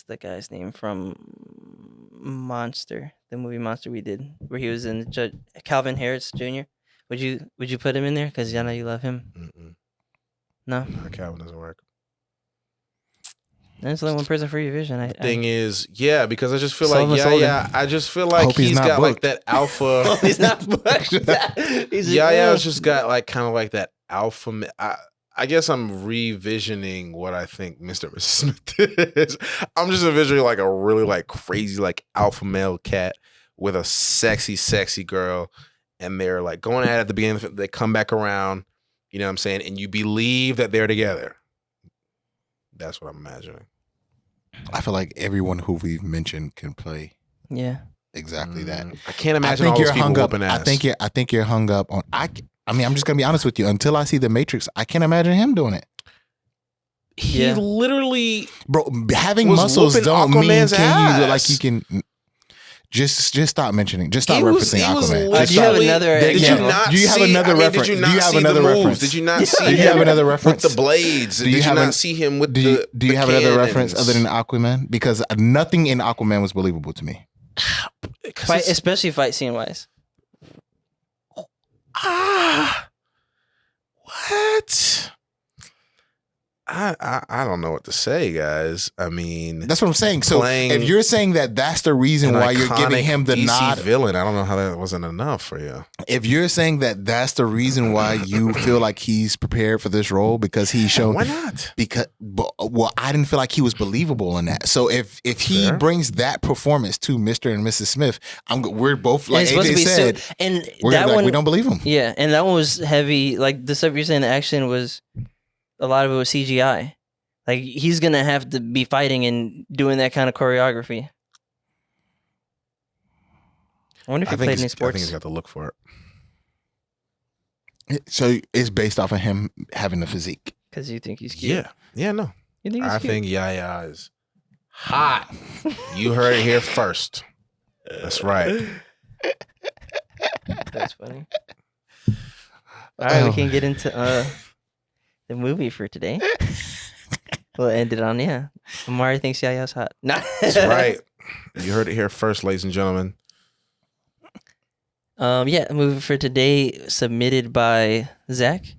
the guy's name from Monster? The movie Monster we did, where he was in Calvin Harris Jr. Would you put him in there? Because I know you love him. Mm-mm. No, Calvin doesn't work. There's only one person for your vision. Thing is, because I just feel I just feel like he's got booked. Like that alpha. He's not booked. Yaya's just got like kind of like that alpha. I guess I'm revisioning what I think Mr. Mrs. Smith is. I'm just envisioning like a really like crazy like alpha male cat with a sexy girl, and they're like going at it at the beginning. They come back around, you know what I'm saying? And you believe that they're together. That's what I'm imagining. I feel like everyone who we've mentioned can play. Yeah. Exactly that. I can't imagine all those people whooping ass. I think you're hung up on. I mean, I'm just gonna be honest with you. Until I see The Matrix, I can't imagine him doing it. He literally, bro, having muscles don't Aquaman's mean can you ass. like you can. Just stop mentioning. Just stop referencing Aquaman. Do you have another? Did you not? Do you have another reference? Did you not see the moves? Did you not see? Do you have another reference with the blades? Did you not see him with the? Do you have another reference other than Aquaman? Because nothing in Aquaman was believable to me. Especially fight scene wise. What? I don't know what to say, guys. I mean, that's what I'm saying. So if you're saying that that's the reason why you're giving him the DC nod, villain, I don't know how that wasn't enough for you. If you're saying that that's the reason why you feel like he's prepared for this role because he showed, why not? Because I didn't feel like he was believable in that. So if he brings that performance to Mr. and Mrs. Smith, we're both like AJ said, and we're that one we don't believe him. Yeah, and that one was heavy. Like the stuff you're saying, the action was. A lot of it was CGI. Like, he's going to have to be fighting and doing that kind of choreography. I wonder if he played any sports. I think he's got to look for it. So it's based off of him having the physique. Because you think he's cute. Yeah, no. You think he's cute? I think Yaya is hot. You heard it here first. That's right. That's funny. All right, we can get into... the movie for today. We'll end it on, Amari thinks Yaya's hot. No. That's right. You heard it here first, ladies and gentlemen. The movie for today submitted by Zach.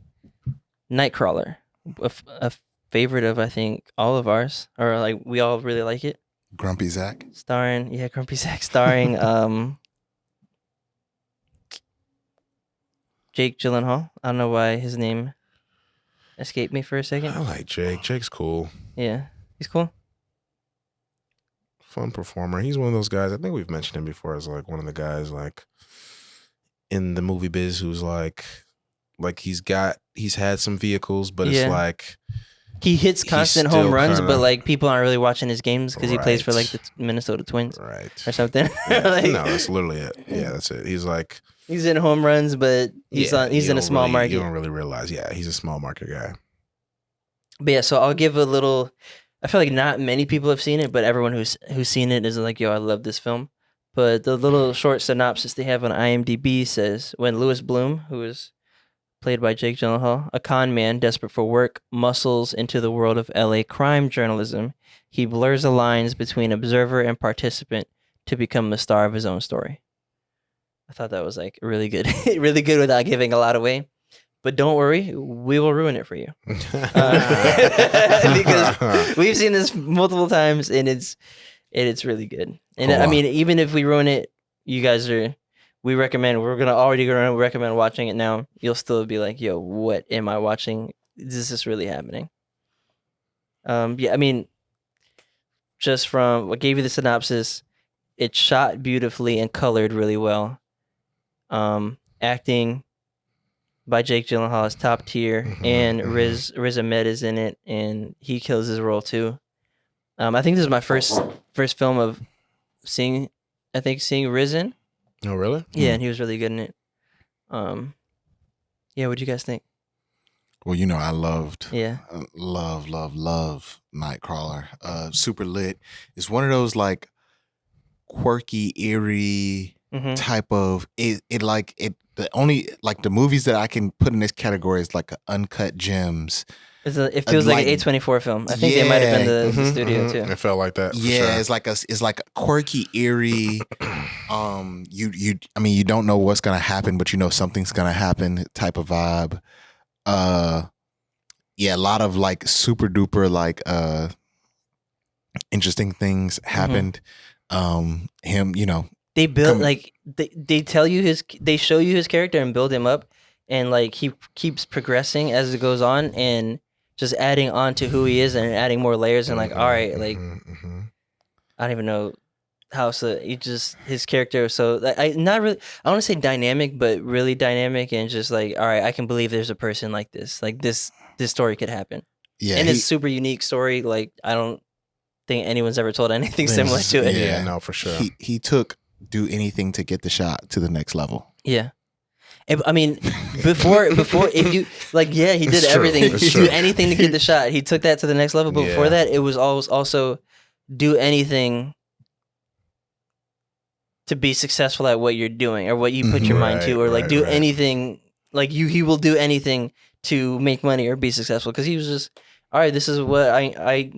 Nightcrawler. A favorite of, I think, all of ours. Or, like, we all really like it. Grumpy Zach. Grumpy Zach. Starring Jake Gyllenhaal. I don't know why his name... escaped me for a second. I like Jake. Jake's cool. Yeah, he's cool. Fun performer. He's one of those guys. I think we've mentioned him before as like one of the guys like in the movie biz who's like he's had some vehicles, but it's like he hits constant home runs, but like people aren't really watching his games because he plays for like the Minnesota Twins, or something. Yeah. No, that's literally it. Yeah, that's it. He's like. He's in home runs, but he's in a small market. You don't really realize. Yeah, he's a small market guy. But yeah, so I'll give a little. I feel like not many people have seen it, but everyone who's seen it is like, yo, I love this film. But the little short synopsis they have on IMDb says, when Louis Bloom, who is played by Jake Gyllenhaal, a con man desperate for work, muscles into the world of LA crime journalism, he blurs the lines between observer and participant to become the star of his own story. I thought that was like really good, really good without giving a lot away. But don't worry, we will ruin it for you because we've seen this multiple times, and it's really good. And I mean, even if we ruin it, you guys are. We're already gonna recommend watching it now. You'll still be like, "Yo, what am I watching? Is this really happening?" I mean, just from what gave you the synopsis, it's shot beautifully and colored really well. Acting by Jake Gyllenhaal is top tier, and Riz Ahmed is in it, and he kills his role too. I think this is my first film of seeing Riz in. Oh, really? Yeah, and he was really good in it. What'd you guys think? Well, I love Nightcrawler. Super lit. It's one of those like quirky, eerie type of the movies that I can put in this category is like uncut gems. It feels like an A24 film. I think they might have been the studio too. It felt like that. Yeah, sure. It's like a quirky, eerie. You don't know what's gonna happen, but you know something's gonna happen type of vibe. A lot of like super duper like interesting things happened. They build they show you his character and build him up, and like he keeps progressing as it goes on and just adding on to who he is and adding more layers and like, all right, like I don't even know. how his character was so I want to say dynamic, but really dynamic, and just like, all right, I can believe there's a person like this story could happen. Yeah, and it's a super unique story. Like, I don't think anyone's ever told anything similar to it. Yeah, no, for sure. He took do anything to get the shot to the next level. Yeah. I mean, before if you like, yeah, he did everything. Do anything to get the shot. He took that to the next level. But before that, it was also do anything to be successful at what you're doing or what you put your mind to, or like do anything. Like he will do anything to make money or be successful, because he was just, all right, this is what I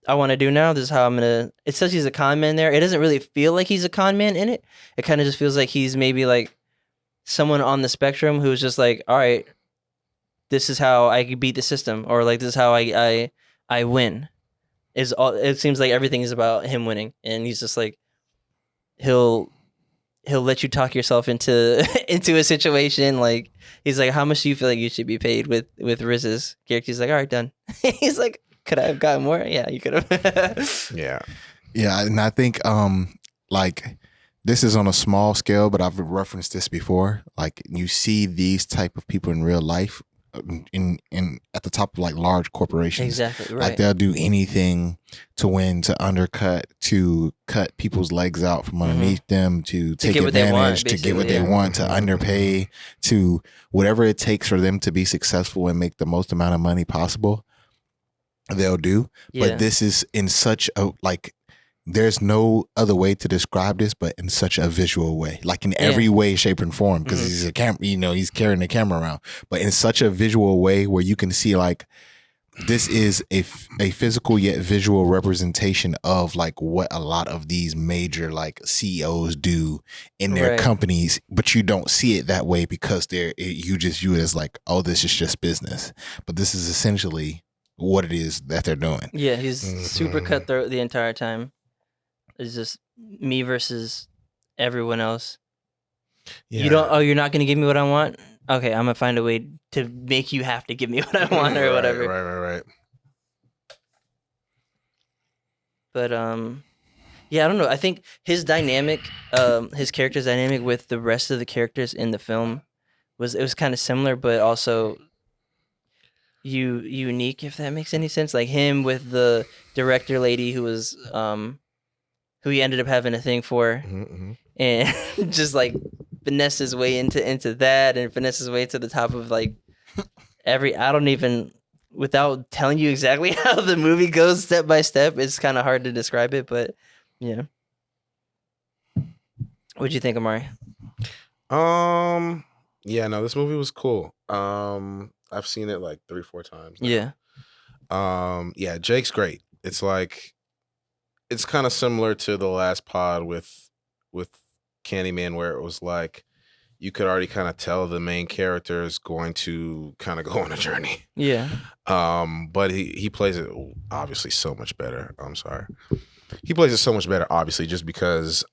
want to do now. This is how I'm gonna. It says he's a con man there. It doesn't really feel like he's a con man in it. It kind of just feels like he's maybe like someone on the spectrum who's just like, all right, this is how I beat the system, or like this is how I win. It seems like everything is about him winning, and he's just like, he'll let you talk yourself into a situation. Like, he's like, how much do you feel like you should be paid with Riz's character? He's like, all right, done. He's like, could I have gotten more? Yeah, you could have. Yeah, and I think like, this is on a small scale, but I've referenced this before. Like, you see these type of people in real life in at the top of like large corporations. Exactly, right. Like, they'll do anything to win, to undercut, to cut people's legs out from underneath them, to take advantage, to get what they want, to underpay, to whatever it takes for them to be successful and make the most amount of money possible. They'll do. Yeah. But this is in such a, like, there's no other way to describe this but in such a visual way, like in every way, shape, and form, because he's a he's carrying the camera around, but in such a visual way where you can see like this is a physical yet visual representation of like what a lot of these major like CEOs do in their companies, but you don't see it that way because you just view it as like, oh, this is just business, but this is essentially what it is that they're doing. Yeah, he's super cutthroat the entire time. It's just me versus everyone else. Yeah. You're not going to give me what I want? Okay, I'm going to find a way to make you have to give me what I want or whatever. Right. But, yeah, I don't know. I think his dynamic, his character's dynamic with the rest of the characters in the film was kind of similar, but also unique, if that makes any sense. Like him with the director lady who was... who he ended up having a thing for, and just like finesse his way into that, and finesse his way to the top of like without telling you exactly how the movie goes step by step, it's kind of hard to describe it, but yeah. What'd you think, Amari? Yeah, no, this movie was cool. I've seen it like 3-4 times now. Yeah. Yeah, Jake's great. It's like, it's kind of similar to the last pod with Candyman, where it was like you could already kind of tell the main character is going to kind of go on a journey. Yeah. But he plays it obviously so much better. I'm sorry. He plays it so much better, obviously, just because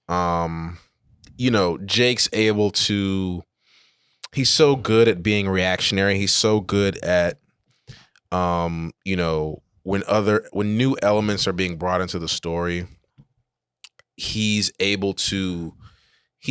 Jake's able to, he's so good at being reactionary. He's so good at when new elements are being brought into the story, he's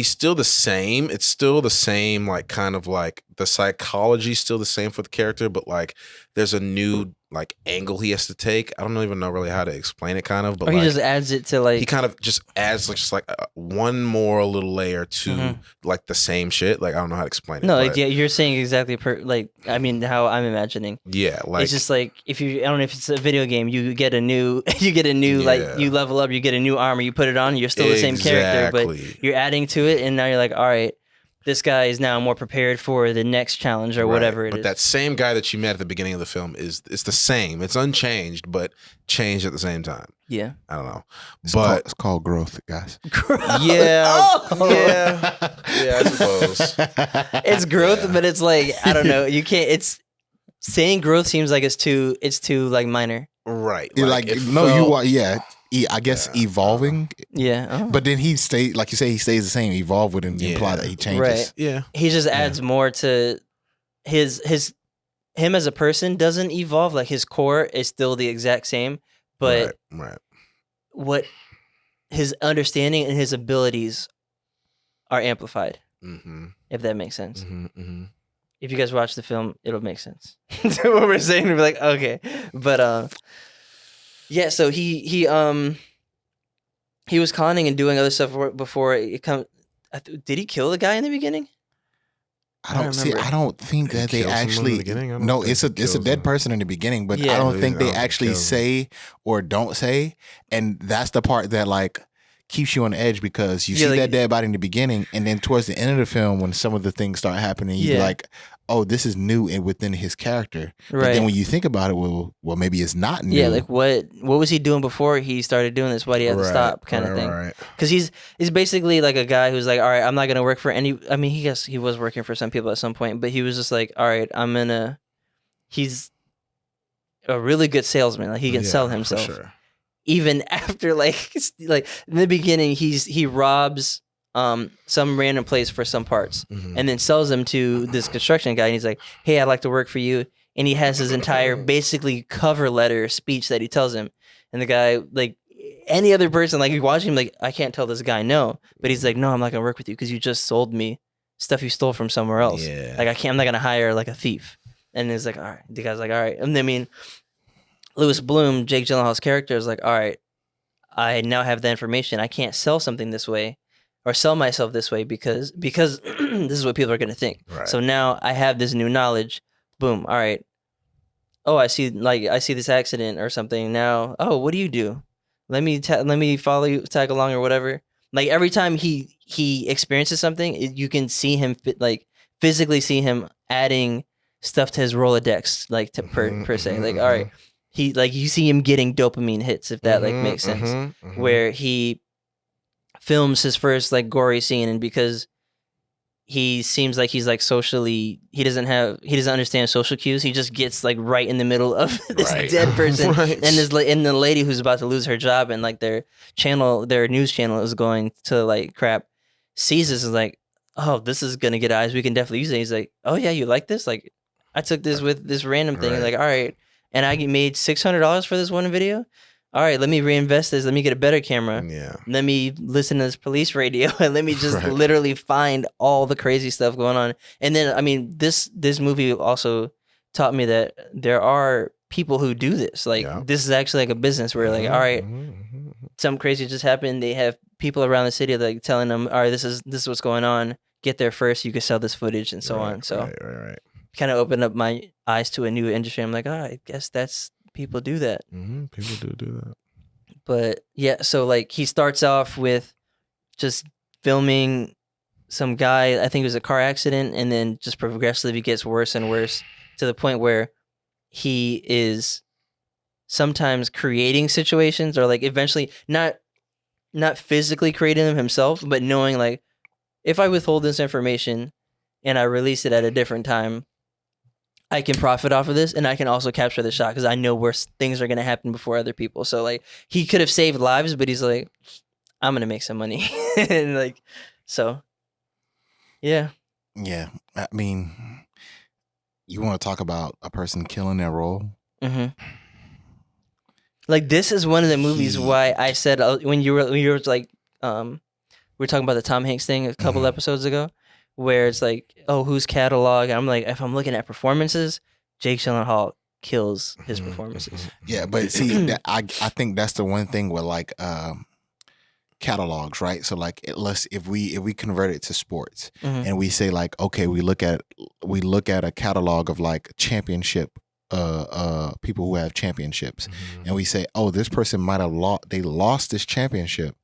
still the same. It's still the same, like kind of like the psychology's still the same for the character, but like there's a new like angle he has to take. I don't even know really how to explain it, kind of, but he just adds it to like, he kind of just adds like one more little layer to like the same shit. Like, I don't know how to explain it. No, like, yeah, you're saying exactly how I'm imagining. Yeah, like it's just like I don't know if it's a video game, you get a new like you level up, you get a new armor, you put it on, you're still the same character, but you're adding to it, and now you're like, all right, this guy is now more prepared for the next challenge or whatever it is. But that same guy that you met at the beginning of the film it's the same. It's unchanged, but changed at the same time. Yeah. I don't know. It's called growth, guys. Growth. Yeah. Yeah, I suppose. It's growth, but it's like, I don't know. You can't, it's saying growth seems like it's too like minor. Right. I guess evolving. Yeah. Oh. But then he stayed, like you say, he stays the same. Evolve wouldn't imply that he changes. Right. Yeah. He just adds more to him as a person doesn't evolve. Like his core is still the exact same, but what his understanding and his abilities are amplified. Mm-hmm. If that makes sense. Mm-hmm. Mm-hmm. If you guys watch the film, it'll make sense. What we're saying, we're like, okay, but yeah. So he was conning and doing other stuff before it come. Did he kill the guy in the beginning? I don't think that they actually. No, it's a dead person in the beginning, but I don't think they actually say or don't say, and that's the part that like keeps you on edge because you see that dead body in the beginning, and then towards the end of the film, when some of the things start happening, you're like, oh, this is new and within his character. Right. But then when you think about it, well, maybe it's not new. Yeah, like what was he doing before he started doing this? Why do you have to stop? Kind of thing. Because he's basically like a guy who's like, all right, I'm not gonna work for any. I mean, he was working for some people at some point, but he was just like, all right, He's a really good salesman. Like he can sell himself. For sure. Even after like in the beginning, he robs some random place for some parts, and then sells them to this construction guy, and he's like, hey, I'd like to work for you, and he has his entire basically cover letter speech that he tells him, and the guy, like any other person, like you watch him, like, I can't tell this guy no, but he's like, no, I'm not gonna work with you because you just sold me stuff you stole from somewhere else. Like I'm not gonna hire like a thief. And it's like, all right, the guy's like, all right. And I mean, Lewis Bloom, Jake Gyllenhaal's character, is like, all right, I now have the information. I can't sell something this way or sell myself this way because this is what people are going to think. Right. So now I have this new knowledge. Boom. All right. Oh, I see this accident or something now. Oh, what do you do? Let me follow you, tag along or whatever. Like every time he experiences something, you can see him physically see him adding stuff to his Rolodex, like per se. Like, all right. He you see him getting dopamine hits, if that makes sense, where he films his first like gory scene, and because he seems like he's like socially, he doesn't understand social cues. He just gets like right in the middle of this dead person, and the lady who's about to lose her job, and like their news channel is going to like crap. Sees this, is like, oh, this is gonna get eyes. We can definitely use it. He's like, oh yeah, you like this? Like, I took this with this random thing. Like, all right. And I made $600 for this one video. All right, let me reinvest this. Let me get a better camera. Yeah. Let me listen to this police radio, and let me just literally find all the crazy stuff going on. And then, I mean, this movie also taught me that there are people who do this. Like, this is actually like a business where, like, all right, something crazy just happened. They have people around the city like telling them, all right, this is what's going on. Get there first. You can sell this footage and so on. So. Right. Kind of opened up my eyes to a new industry. I'm like, oh, I guess people do that. People do that. But yeah, so like he starts off with just filming some guy, I think it was a car accident, and then just progressively gets worse and worse to the point where he is sometimes creating situations, or like eventually not physically creating them himself, but knowing like, if I withhold this information and I release it at a different time, I can profit off of this, and I can also capture the shot because I know where things are going to happen before other people. So like he could have saved lives, but he's like, I'm going to make some money. And like, so yeah. Yeah. I mean, you want to talk about a person killing their role? Like, this is one of the movies why I said, when you were like, we were talking about the Tom Hanks thing a couple episodes ago, where it's like, oh, whose catalog? I'm like, if I'm looking at performances, Jake Gyllenhaal kills his performances. Yeah, but see, I think that's the one thing with like catalogs, right? So like, if we convert it to sports, and we say like, okay, we look at a catalog of like championship people who have championships, and we say, oh, this person might have lost this championship,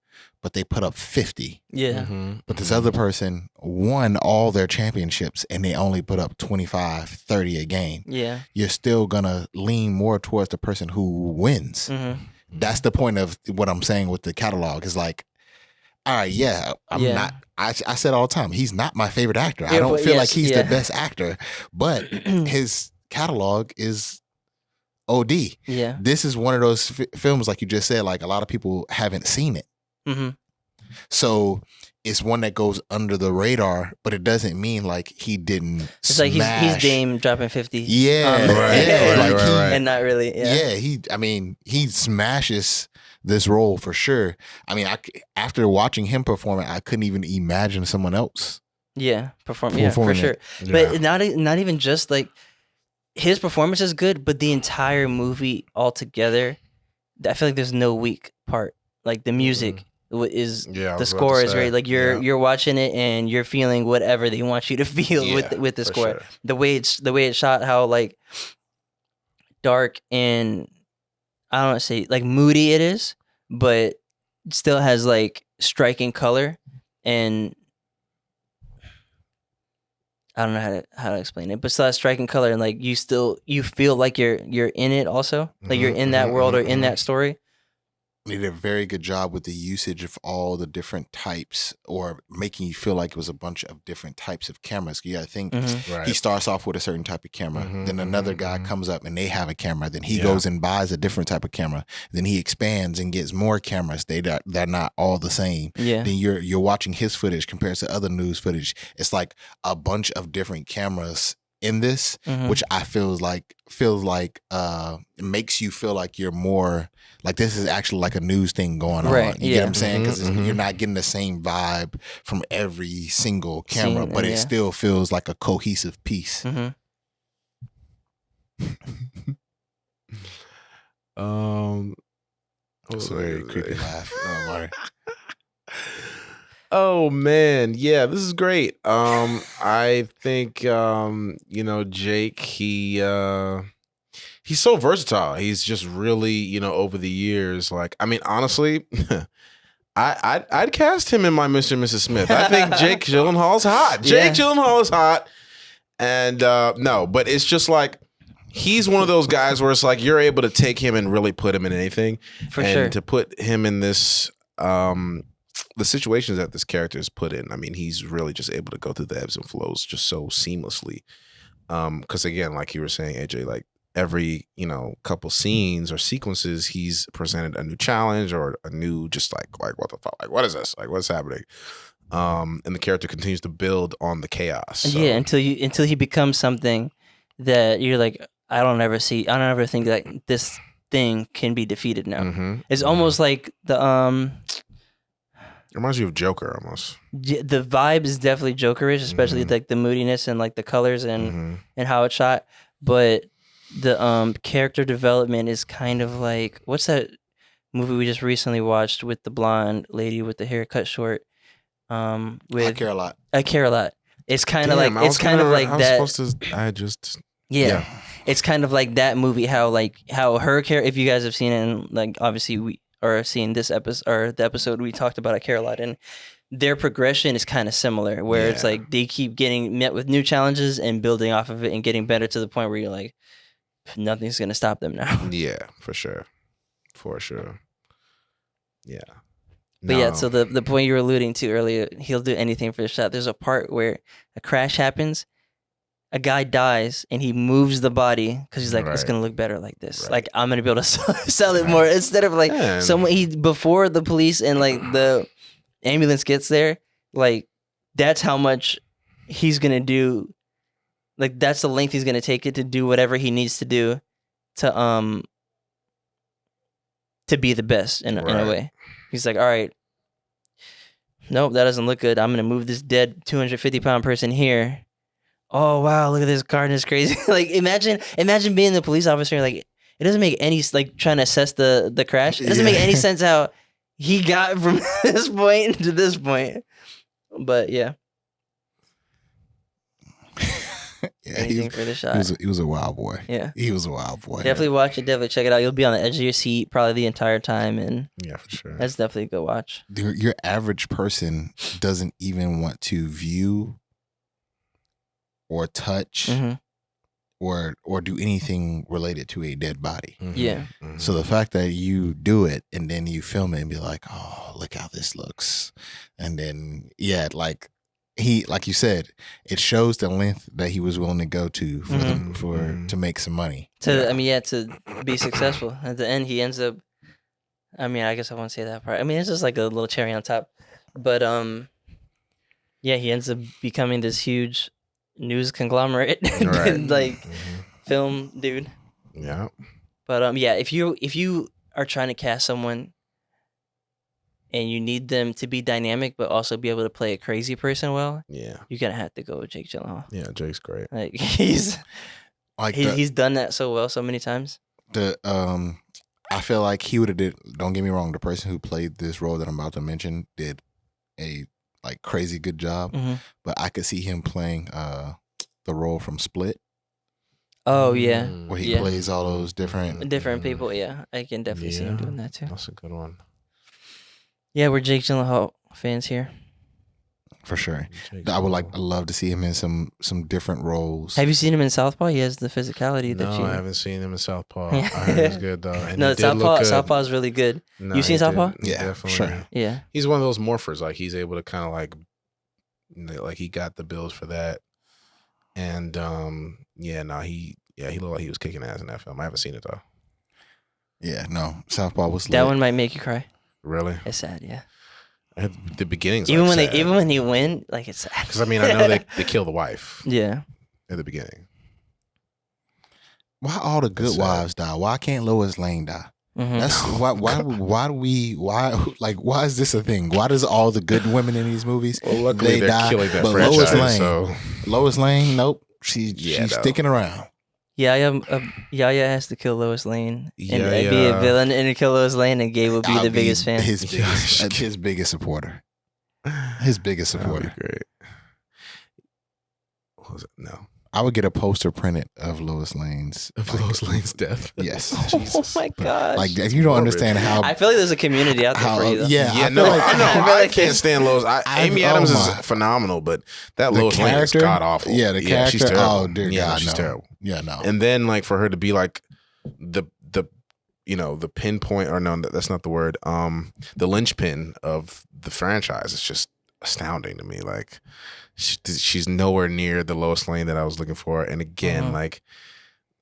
but they put up 50. Yeah. But this other person won all their championships and they only put up 25, 30 a game. Yeah. You're still going to lean more towards the person who wins. That's the point of what I'm saying with the catalog. Is like, all right, I said all the time, he's not my favorite actor. I don't feel like he's the best actor, but his catalog is OD. Yeah. This is one of those films, like you just said, like a lot of people haven't seen it. So it's one that goes under the radar, but it doesn't mean like he didn't. It's smash. Like he's Dame dropping 50. Yeah, and not really. Yeah. He smashes this role for sure. I mean, after watching him perform it, I couldn't even imagine someone else. Yeah, performing for sure. Yeah. But not even just like his performance is good, but the entire movie altogether, I feel like there's no weak part. Like the music is the score is great. Like you're watching it and you're feeling whatever they want you to feel with the score. Sure. The way it's shot, how like dark and I don't want to say like moody it is, but it still has like striking color, and I don't know how to explain it, but still has striking color, and like you feel like you're in it also, like you're in that world or in that story. They did a very good job with the usage of all the different types, or making you feel like it was a bunch of different types of cameras. You gotta think he starts off with a certain type of camera, then another guy comes up and they have a camera, then he goes and buys a different type of camera, then he expands and gets more cameras. They're not all the same. Yeah. Then you're watching his footage compared to other news footage. It's like a bunch of different cameras in this, which I feels like it makes you feel like you're more like this is actually like a news thing going on. You get what I'm saying? Because you're not getting the same vibe from every single camera, but it still feels like a cohesive piece. That's a very creepy laugh. Oh, Marty. Oh man, yeah, this is great. I think Jake, he's so versatile. He's just really, over the years, like, I mean, honestly, I'd cast him in my Mr. and Mrs. Smith. I think Jake Gyllenhaal's hot. Jake Gyllenhaal is hot. And no, but it's just like he's one of those guys where it's like you're able to take him and really put him in anything. For sure. To put him in this the situations that this character is put in, I mean, he's really just able to go through the ebbs and flows just so seamlessly. Because again, like you were saying, AJ, like every couple scenes or sequences, he's presented a new challenge or a new just like what the fuck, like what is this, like what's happening? And the character continues to build on the chaos. So. Yeah, until he becomes something that you're like, I don't ever think that this thing can be defeated now. It's almost like the It reminds you of Joker almost. The vibe is definitely Jokerish, especially like the moodiness and like the colors and how it's shot. But the character development is kind of like, what's that movie we just recently watched with the blonde lady with the hair cut short? With I Care a Lot. I Care a Lot. It's kind of like that. Yeah. It's kind of like that movie. How her character. If you guys have seen it, and like obviously we are seeing this episode or the episode we talked about, I Care a Lot, and their progression is kind of similar. Where it's like they keep getting met with new challenges and building off of it and getting better to the point where you're like, nothing's gonna stop them now. Yeah, for sure. Yeah. But yeah, so the point you were alluding to earlier, he'll do anything for the shot. There's a part where a crash happens, a guy dies, and he moves the body because he's like, it's gonna look better like this. Like I'm gonna be able to sell it more instead of like before the police and like the ambulance gets there. Like that's how much he's gonna do. Like that's the length he's gonna take it to do whatever he needs to do to be the best in a way. He's like, all right, nope, that doesn't look good. I'm gonna move this dead 250-pound person here. Oh wow, look at this garden, is crazy. Like imagine being the police officer. Like it doesn't make any like trying to assess the crash. It doesn't make any sense how he got from this point to this point. But yeah. Anything for the shot. He was a wild boy. Yeah. He was a wild boy. Definitely watch it. Definitely check it out. You'll be on the edge of your seat probably the entire time. And yeah, for sure. That's definitely a good watch. Your average person doesn't even want to view or touch or do anything related to a dead body. Yeah. So the fact that you do it and then you film it and be like, oh, look how this looks. And then, like you said, it shows the length that he was willing to go to to make some money. To be successful. At the end, he ends up. I mean, I guess I won't say that part. I mean, it's just like a little cherry on top. But he ends up becoming this huge news conglomerate, film dude. Yeah. But if you are trying to cast someone and you need them to be dynamic, but also be able to play a crazy person well, Yeah. you're gonna have to go with Jake Gyllenhaal. Yeah, Jake's great. Like he's done that so well so many times. I feel like he would have did. Don't get me wrong. The person who played this role that I'm about to mention did a like crazy good job. Mm-hmm. But I could see him playing the role from Split. Oh yeah, where he plays all those different people. Yeah, I can definitely see him doing that too. That's a good one. Yeah, we're Jake Gyllenhaal fans here. For sure. I would love to see him in some different roles. Have you seen him in Southpaw? He has the physicality that you... No, I haven't seen him in Southpaw. I heard he's good though. And no, Southpaw is really good. No, You've seen Southpaw? Yeah, definitely. Sure. Yeah. He's one of those morphers. Like he's able to kind of like he got the bills for that. And he looked like he was kicking ass in that film. I haven't seen it though. Yeah, no. Southpaw was lit. That one might make you cry. Really? It's sad, yeah. At the beginning's even sad. when he win, like it's sad. Because I mean, I know they kill the wife. Yeah. At the beginning. Why all the good wives die? Why can't Lois Lane die? Mm-hmm. That's why is this a thing? Why does all the good women in these movies luckily they die? Killing that but franchise, Lois Lane, nope. She's sticking around. Yaya has to kill Lois Lane and be a villain and kill Lois Lane, and Gabe would be the biggest fan. His biggest supporter. His biggest supporter. Great. What was it? No. I would get a poster printed of Lois Lane's death. Yes. Oh my gosh. Like you don't understand how. I feel like there's a community out there for you. Though. Yeah. I can't stand Lois. Amy Adams is phenomenal, but that Lois Lane is god awful. Yeah, the character. She's terrible. Oh dear God, she's terrible. Yeah, no. And then like for her to be like the pinpoint, or no, that's not the word. The linchpin of the franchise is just astounding to me. Like she's nowhere near the Lois Lane that I was looking for. And again, like,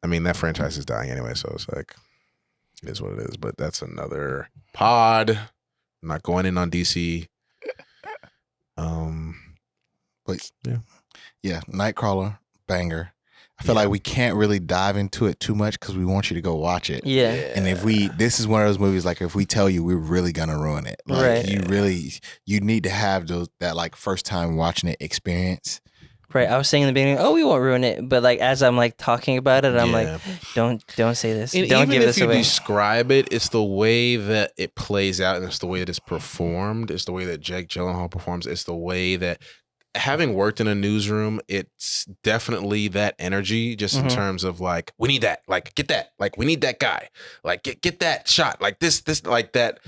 I mean, that franchise is dying anyway, so it's like, it is what it is. But that's another pod. I'm not going in on DC. But yeah, Nightcrawler, banger. I feel like we can't really dive into it too much because we want you to go watch it. Yeah. And this is one of those movies, like if we tell you, we're really gonna ruin it. Like right. You need to have that like first time watching it experience. Right. I was saying in the beginning, we won't ruin it. But like as I'm like talking about it, I'm like, don't say this. And don't give this away. Even if you describe it, it's the way that it plays out, and it's the way that it's performed. It's the way that Jake Gyllenhaal performs. It's the way that, having worked in a newsroom, it's definitely that energy, just in terms of like, we need that, like get that, like we need that guy, like get that shot, like this like that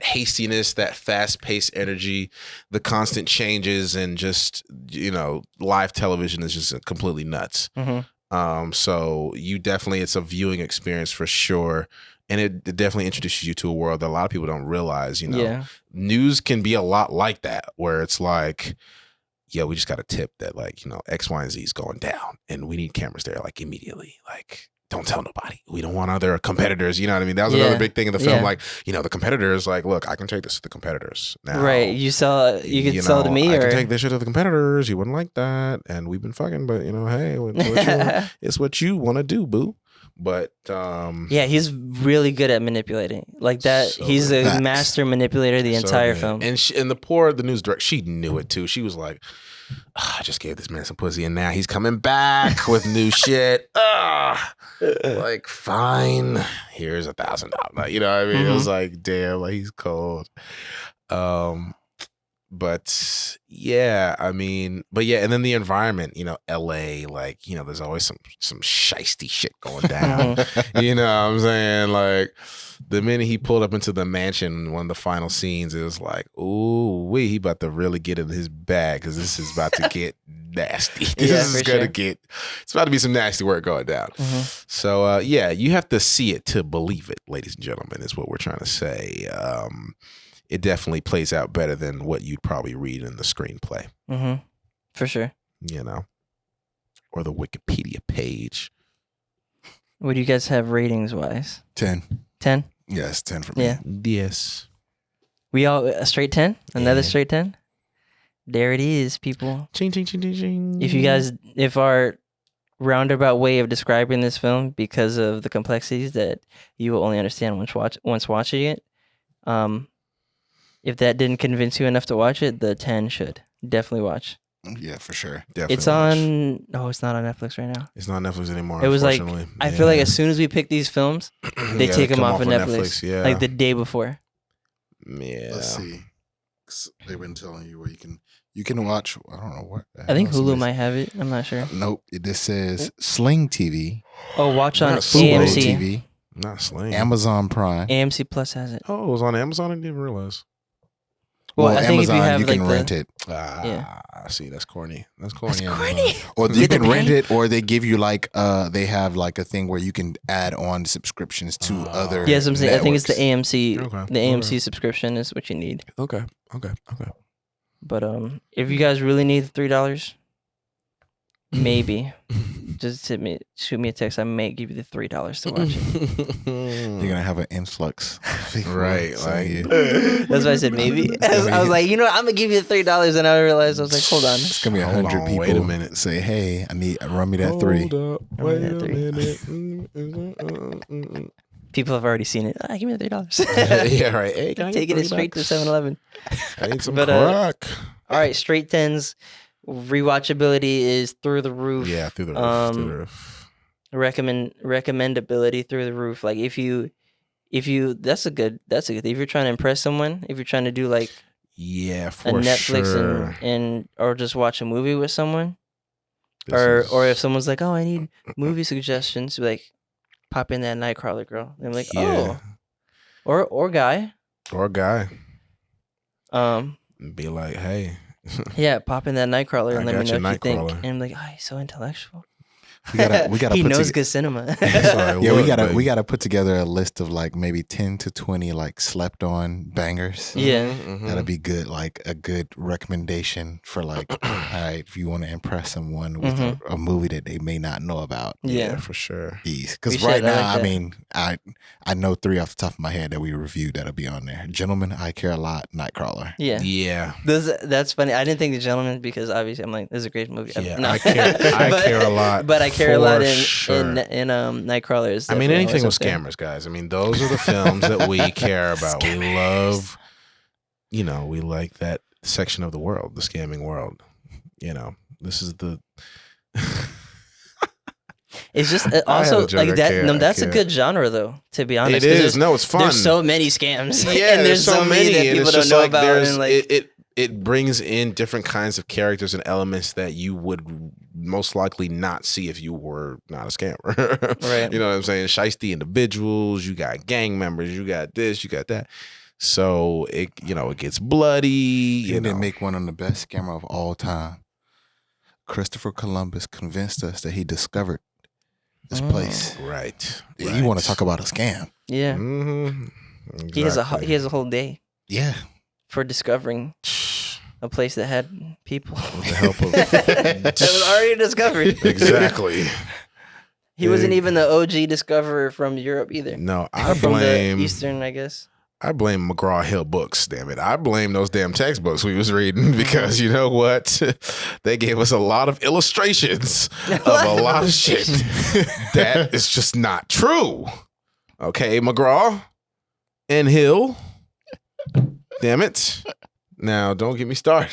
hastiness, that fast paced energy, the constant changes, and just live television is just completely nuts. So you definitely, it's a viewing experience for sure. And it definitely introduces you to a world that a lot of people don't realize. News can be a lot like that, where it's like, yeah, we just got a tip that like, X, Y, and Z is going down, and we need cameras there like immediately. Like, don't tell nobody. We don't want other competitors. You know what I mean? That was another big thing in the film. Like, the competitors, like, look, I can take this to the competitors now. Right. You can sell it to me, I can take this shit to the competitors. You wouldn't like that. And we've been fucking, but hey, it's what you want to do, boo. But he's really good at manipulating like that. So he's a master manipulator the entire film. And the news director, she knew it too. She was like, I just gave this man some pussy, and now he's coming back with new shit. Like, fine, here's $1,000. You know what I mean? It was like, damn, like he's cold. But yeah, I mean, and then the environment, LA, like, there's always some shiesty shit going down. You know what I'm saying? Like, the minute he pulled up into the mansion, one of the final scenes, it was like, ooh, he about to really get in his bag, because this is about to get nasty. It's about to be some nasty work going down. So, you have to see it to believe it, ladies and gentlemen, is what we're trying to say. It definitely plays out better than what you'd probably read in the screenplay. For sure. Or the Wikipedia page. What do you guys have ratings wise? 10. 10? Yes, 10 for me. Yeah. Yes. We all a straight 10? Another straight 10? There it is, people. Ching, ching, ching, ching, ching. If our roundabout way of describing this film, because of the complexities that you will only understand once watching it, if that didn't convince you enough to watch it, the 10 should definitely watch. Yeah, for sure. Definitely It's on. No, it's not on Netflix right now. It's not on Netflix anymore. It was like I feel like as soon as we pick these films, they take them off of Netflix. Yeah, like the day before. Yeah. Let's see. They've been telling you where you can watch. I don't know what. I think Hulu might have it. I'm not sure. Nope. This says Sling TV. Oh, watch on Fubo AMC. TV. Not Sling. Amazon Prime. AMC Plus has it. Oh, it was on Amazon. I didn't even realize. Well, I think Amazon, if you have can like rent it. Yeah. See, that's corny. That's corny. That's corny. Or you can rent it, or they give you like they have like a thing where you can add on subscriptions to other. Yes, I'm saying. I think it's the networks. AMC. Okay. The AMC subscription is what you need. Okay. But if you guys really need $3, maybe just shoot me a text. I may give you the $3 to watch it. You're gonna have an influx, Right? Like That's why I said maybe. I was like, I'm gonna give you the $3, and I realized I was like, hold on. It's gonna be Hold 100 on, people. wait a minute. Say, hey, run me that 3. Hold up, wait a minute. People have already seen it. Give me the $3. Yeah, right. Hey, can I get Taking it straight to 7-Eleven. I need some But, crack. All right, straight 10s. Rewatchability is through the roof. Yeah, through the roof. Through the roof. Recommendability through the roof. Like if you that's a good thing. If you're trying to impress someone, if you're trying to do like Yeah, a for Netflix sure. and or just watch a movie with someone, or if someone's like, oh, I need movie suggestions, like pop in that Nightcrawler girl. And I'm like, Yeah. oh, or guy, Be like, hey, yeah, pop in that Nightcrawler and I let me got know your what you think. Nightcrawler. And I'm like, oh, he's so intellectual. We gotta. He put knows toge- good cinema. Sorry, Yeah, look, we gotta put together a list of like maybe 10 to 20 like slept on bangers. Yeah. That'll be good, like a good recommendation for like, all right, if you want to impress someone with a movie that they may not know about. Yeah, for sure. Because We right should, I now, like I that. mean, I know 3 off the top of my head that we reviewed that'll be on there. Gentlemen, I Care a Lot, Nightcrawler. Yeah. Yeah. That's funny. I didn't think The Gentleman because obviously I'm like, this is a great movie. Yeah, No. I care a lot. But I care a lot for in sure. Nightcrawler. Is I mean, definitely anything always with up there. scammers, guys. I mean, those are the films that we care about. We love, we like that section of the world, the scamming world. This is the. It's just had also a joke. like I that. can't- No, I that's a can't. good genre though. To be honest, It 'cause is. No, it's fun. There's so many scams. Yeah, and there's so many that and people it's don't just know like about. there's- And like, it brings in different kinds of characters and elements that you would most likely not see if you were not a scammer. Right. You know what I'm saying? Shiesty individuals, you got gang members, you got this, you got that. So it gets bloody. You didn't make one on the best scammer of all time. Christopher Columbus convinced us that he discovered this place. Right. You want to talk about a scam? yeah, Mm-hmm. he has a whole day Yeah. for discovering a place that had people. With the help of that was already discovered. exactly. He wasn't even the OG discoverer from Europe either. No, Or from the Eastern, I guess. I blame McGraw-Hill books, damn it. I blame those damn textbooks we was reading because you know what? They gave us a lot of illustrations of a lot of shit that is just not true. Okay, McGraw and Hill. Damn it. Now, don't get me started.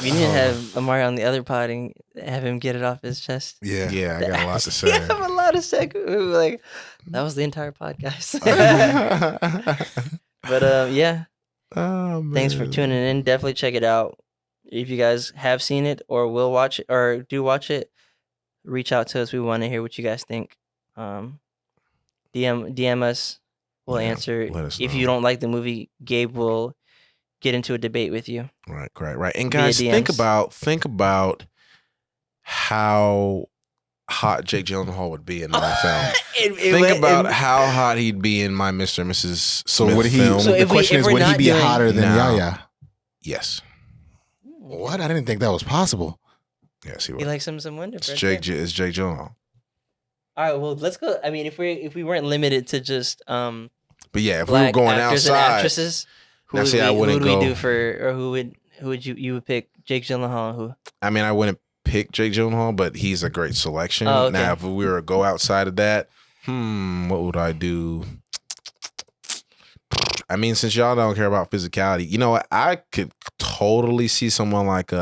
We need to have Amari on the other pod and have him get it off his chest. Yeah. Yeah, I got a lot to say. I have a lot to say. We were like, that was the entire pod, guys. But yeah, Oh, thanks for man. tuning in. Definitely check it out. If you guys have seen it or will watch it or do watch it, reach out to us. We want to hear what you guys think. DM us. We'll Yeah, answer. let us If know. you don't like the movie, Gabe will get into a debate with you. Right. And Via guys, think DMs. about how hot Jake Gyllenhaal would be in my film. Think about how hot he'd be in my Mr. and Mrs. So Smith would he? film. So if the question if is, we're would he not be doing- hotter than No. Yaya? Yes. What? I didn't think that was possible. Yes, he You would. like some Wonder? It's right Jake. there. It's Jake Gyllenhaal. All right, well, let's go. I mean, if we weren't limited to just But yeah, if we black were going actors and outside, actresses, who Now, would, see, I we, who wouldn't would we go- do for, or who would you would pick? Jake Gyllenhaal, who? I mean, I wouldn't pick Jake Gyllenhaal, but he's a great selection. Oh, okay. Now, if we were to go outside of that, what would I do? I mean, since y'all don't care about physicality, you know what? I could totally see someone like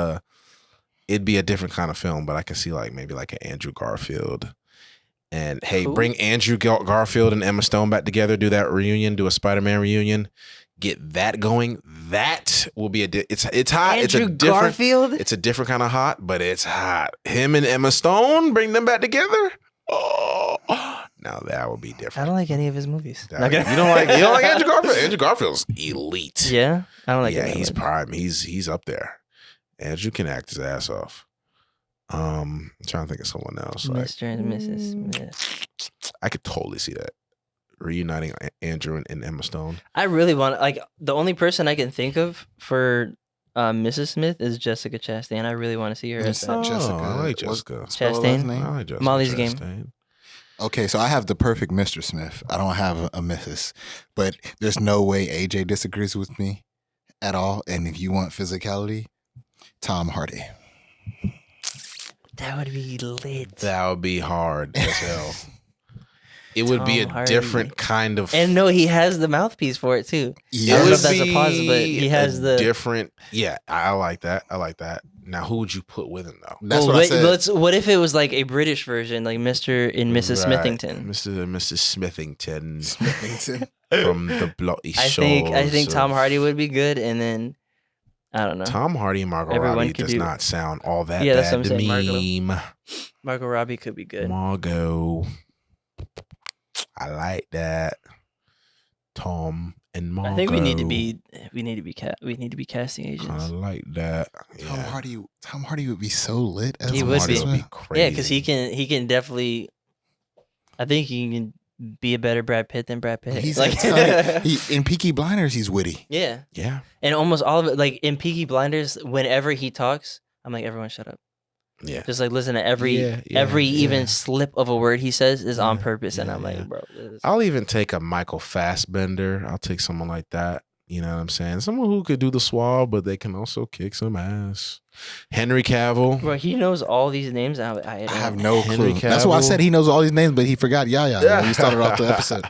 it'd be a different kind of film, but I can see like maybe like an Andrew Garfield. And hey, bring Andrew Garfield and Emma Stone back together, do that reunion, do a Spider-Man reunion, get that going. That will be it's hot. Andrew Garfield? It's a different kind of hot, but it's hot. Him and Emma Stone, bring them back together. Oh, now that would be different. I don't like any of his movies. You don't like Andrew Garfield? Andrew Garfield's elite. Yeah, I don't like. Yeah, he's prime. He's up there. Andrew can act his ass off. I'm trying to think of someone else. Mr. and Mrs. Smith. I could totally see that. Reuniting Andrew and Emma Stone. I really want the only person I can think of for Mrs. Smith is Jessica Chastain. I really want to see her as that. Jessica. I like Jessica. Chastain. I like Jessica Molly's Chastain. Game. Okay, so I have the perfect Mr. Smith. I don't have a Mrs. But there's no way AJ disagrees with me at all. And if you want physicality, Tom Hardy. That would be lit. That would be hard as hell. It would be a different kind of. And no, he has the mouthpiece for it too. Yeah. I don't know if that's a pause, but he has the different. Yeah, I like that. Now, who would you put with him though? That's what I said. What if it was like a British version, like Mr. and Mrs. Smithington? Mr. and Mrs. Smithington. Smithington. From the bloody shores. I think Tom Hardy would be good, and then I don't know. Tom Hardy and Margot Robbie does not sound all that bad to me. Margot Robbie could be good. Margot. I like that. Tom and Margot. I think we need to be casting agents. I like that. Yeah. Tom Hardy would be so lit. He would be crazy. Yeah, because he can definitely. I think he can be a better Brad Pitt than Brad Pitt. He's in Peaky Blinders. He's witty. Yeah. Yeah. And almost all of it, like in Peaky Blinders, whenever he talks, I'm like, everyone shut up. Yeah. Just like listen to every even slip of a word he says is on purpose. And I'm like, bro. I'll even take a Michael Fassbender. I'll take someone like that. You know what I'm saying? Someone who could do the suave, but they can also kick some ass. Henry Cavill. Bro, he knows all these names. I have no clue. That's why I said he knows all these names, but he forgot Yaya when we started off the episode.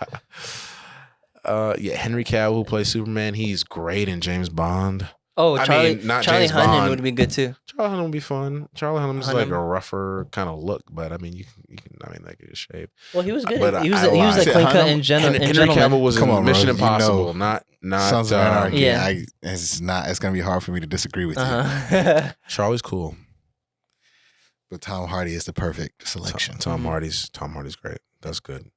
Henry Cavill, who plays Superman, he's great in James Bond. Oh, Charlie James Hunnam Bond. would be good too. Charlie Hunnam would be fun. Charlie Hunnam's like a rougher kind of look, but I mean, you can like get shape. Well, he was good. But he was like clean cut in general. Henry Cavill was in Mission Impossible, not Sons of Anarchy. Yeah. It's gonna be hard for me to disagree with you. Charlie's cool, but Tom Hardy is the perfect selection. Tom Hardy's great. That's good.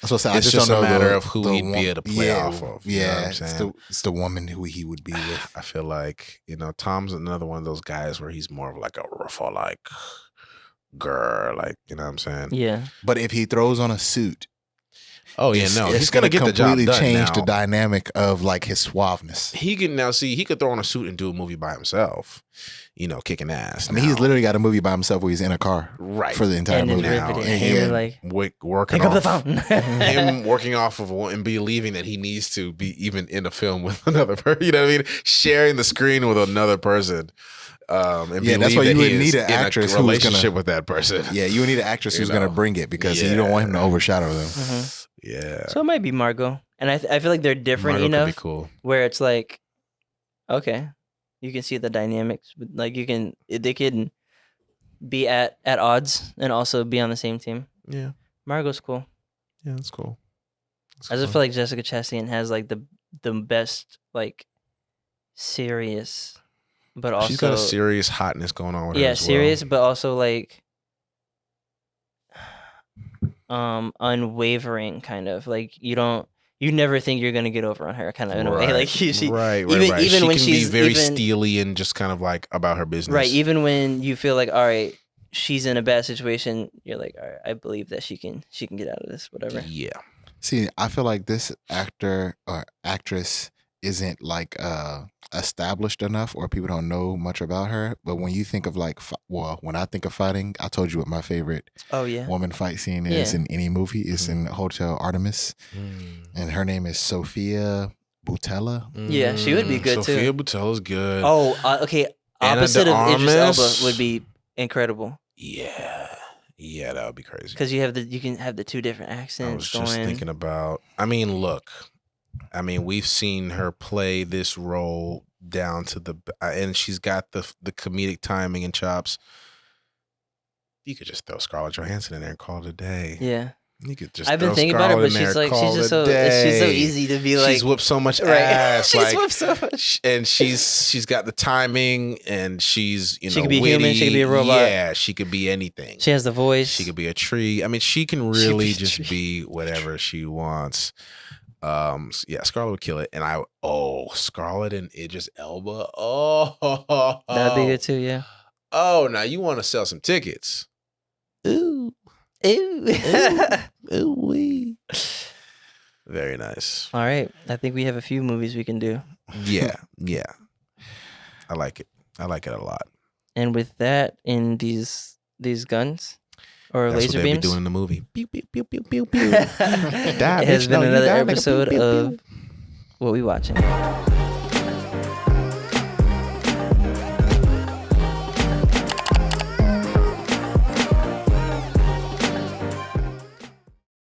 That's what I it's just don't know a matter of who he'd be able to play off of. Yeah, it's the woman who he would be with. I feel like, Tom's another one of those guys where he's more of like a ruffle, like girl, like, you know what I'm saying? Yeah. But if he throws on a suit, he's gonna get the job done. Completely change the dynamic of like his suaveness. He could throw on a suit and do a movie by himself. Kicking ass. I mean, he's literally got a movie by himself where he's in a car, right, for the entire movie. Now, working pick off up the phone. him working off of and believing that he needs to be even in a film with another person. You know what I mean? Sharing the screen with another person. And that's why you would need an actress in a relationship with that person. Yeah, you would need an actress who's going to bring it because you don't want him to overshadow them. Mm-hmm. Yeah. So it might be Margot, and I feel like they're different Margot enough could be cool. where it's like, okay. You can see the dynamics, like they can be at odds and also be on the same team. Yeah, Margot's cool. Yeah, that's cool. I just feel like Jessica Chastain has like the best like serious, but also she's got a serious hotness going on with her. Yeah, as serious, well. but also like unwavering kind of like you never think you're gonna get over on her, kind of in a way. Like right. Even she when can she's be very steely and just kind of like about her business. Right. Even when you feel like, all right, she's in a bad situation, you're like, all right, I believe that she can get out of this, whatever. Yeah. See, I feel like this actor or actress isn't like established enough, or people don't know much about her. But when you think of like, when I think of fighting, I told you what my favorite woman fight scene is in any movie. It's in Hotel Artemis, and her name is Sophia Boutella. Yeah, she would be good too. Sophia Boutella's good. Oh, okay. Opposite of Idris Elba would be incredible. Yeah, that would be crazy. Because you can have the two different accents. I was just thinking about. I mean, look. I mean, we've seen her play this role down to and she's got the comedic timing and chops. You could just throw Scarlett Johansson in there and call it a day. Yeah. You could just. I've been thinking about it, but she's so easy to be like. She's whooped so much ass. She's whooped so much, and she's got the timing, and she's she could be witty. Human. She could be a robot. Yeah, she could be anything. She has the voice. She could be a tree. I mean, she can really just be whatever she wants. Yeah, Scarlett would kill it, and Scarlett and Idris Elba. Oh, that'd be good too. Yeah. Oh, now you want to sell some tickets? Ooh. Ooh wee. Very nice. All right. I think we have a few movies we can do. Yeah. I like it. I like it a lot. And with that, in these guns or That's laser what beams, be doing in the movie. Pew, pew, pew, pew, pew, pew. It has been another episode of What We Watching.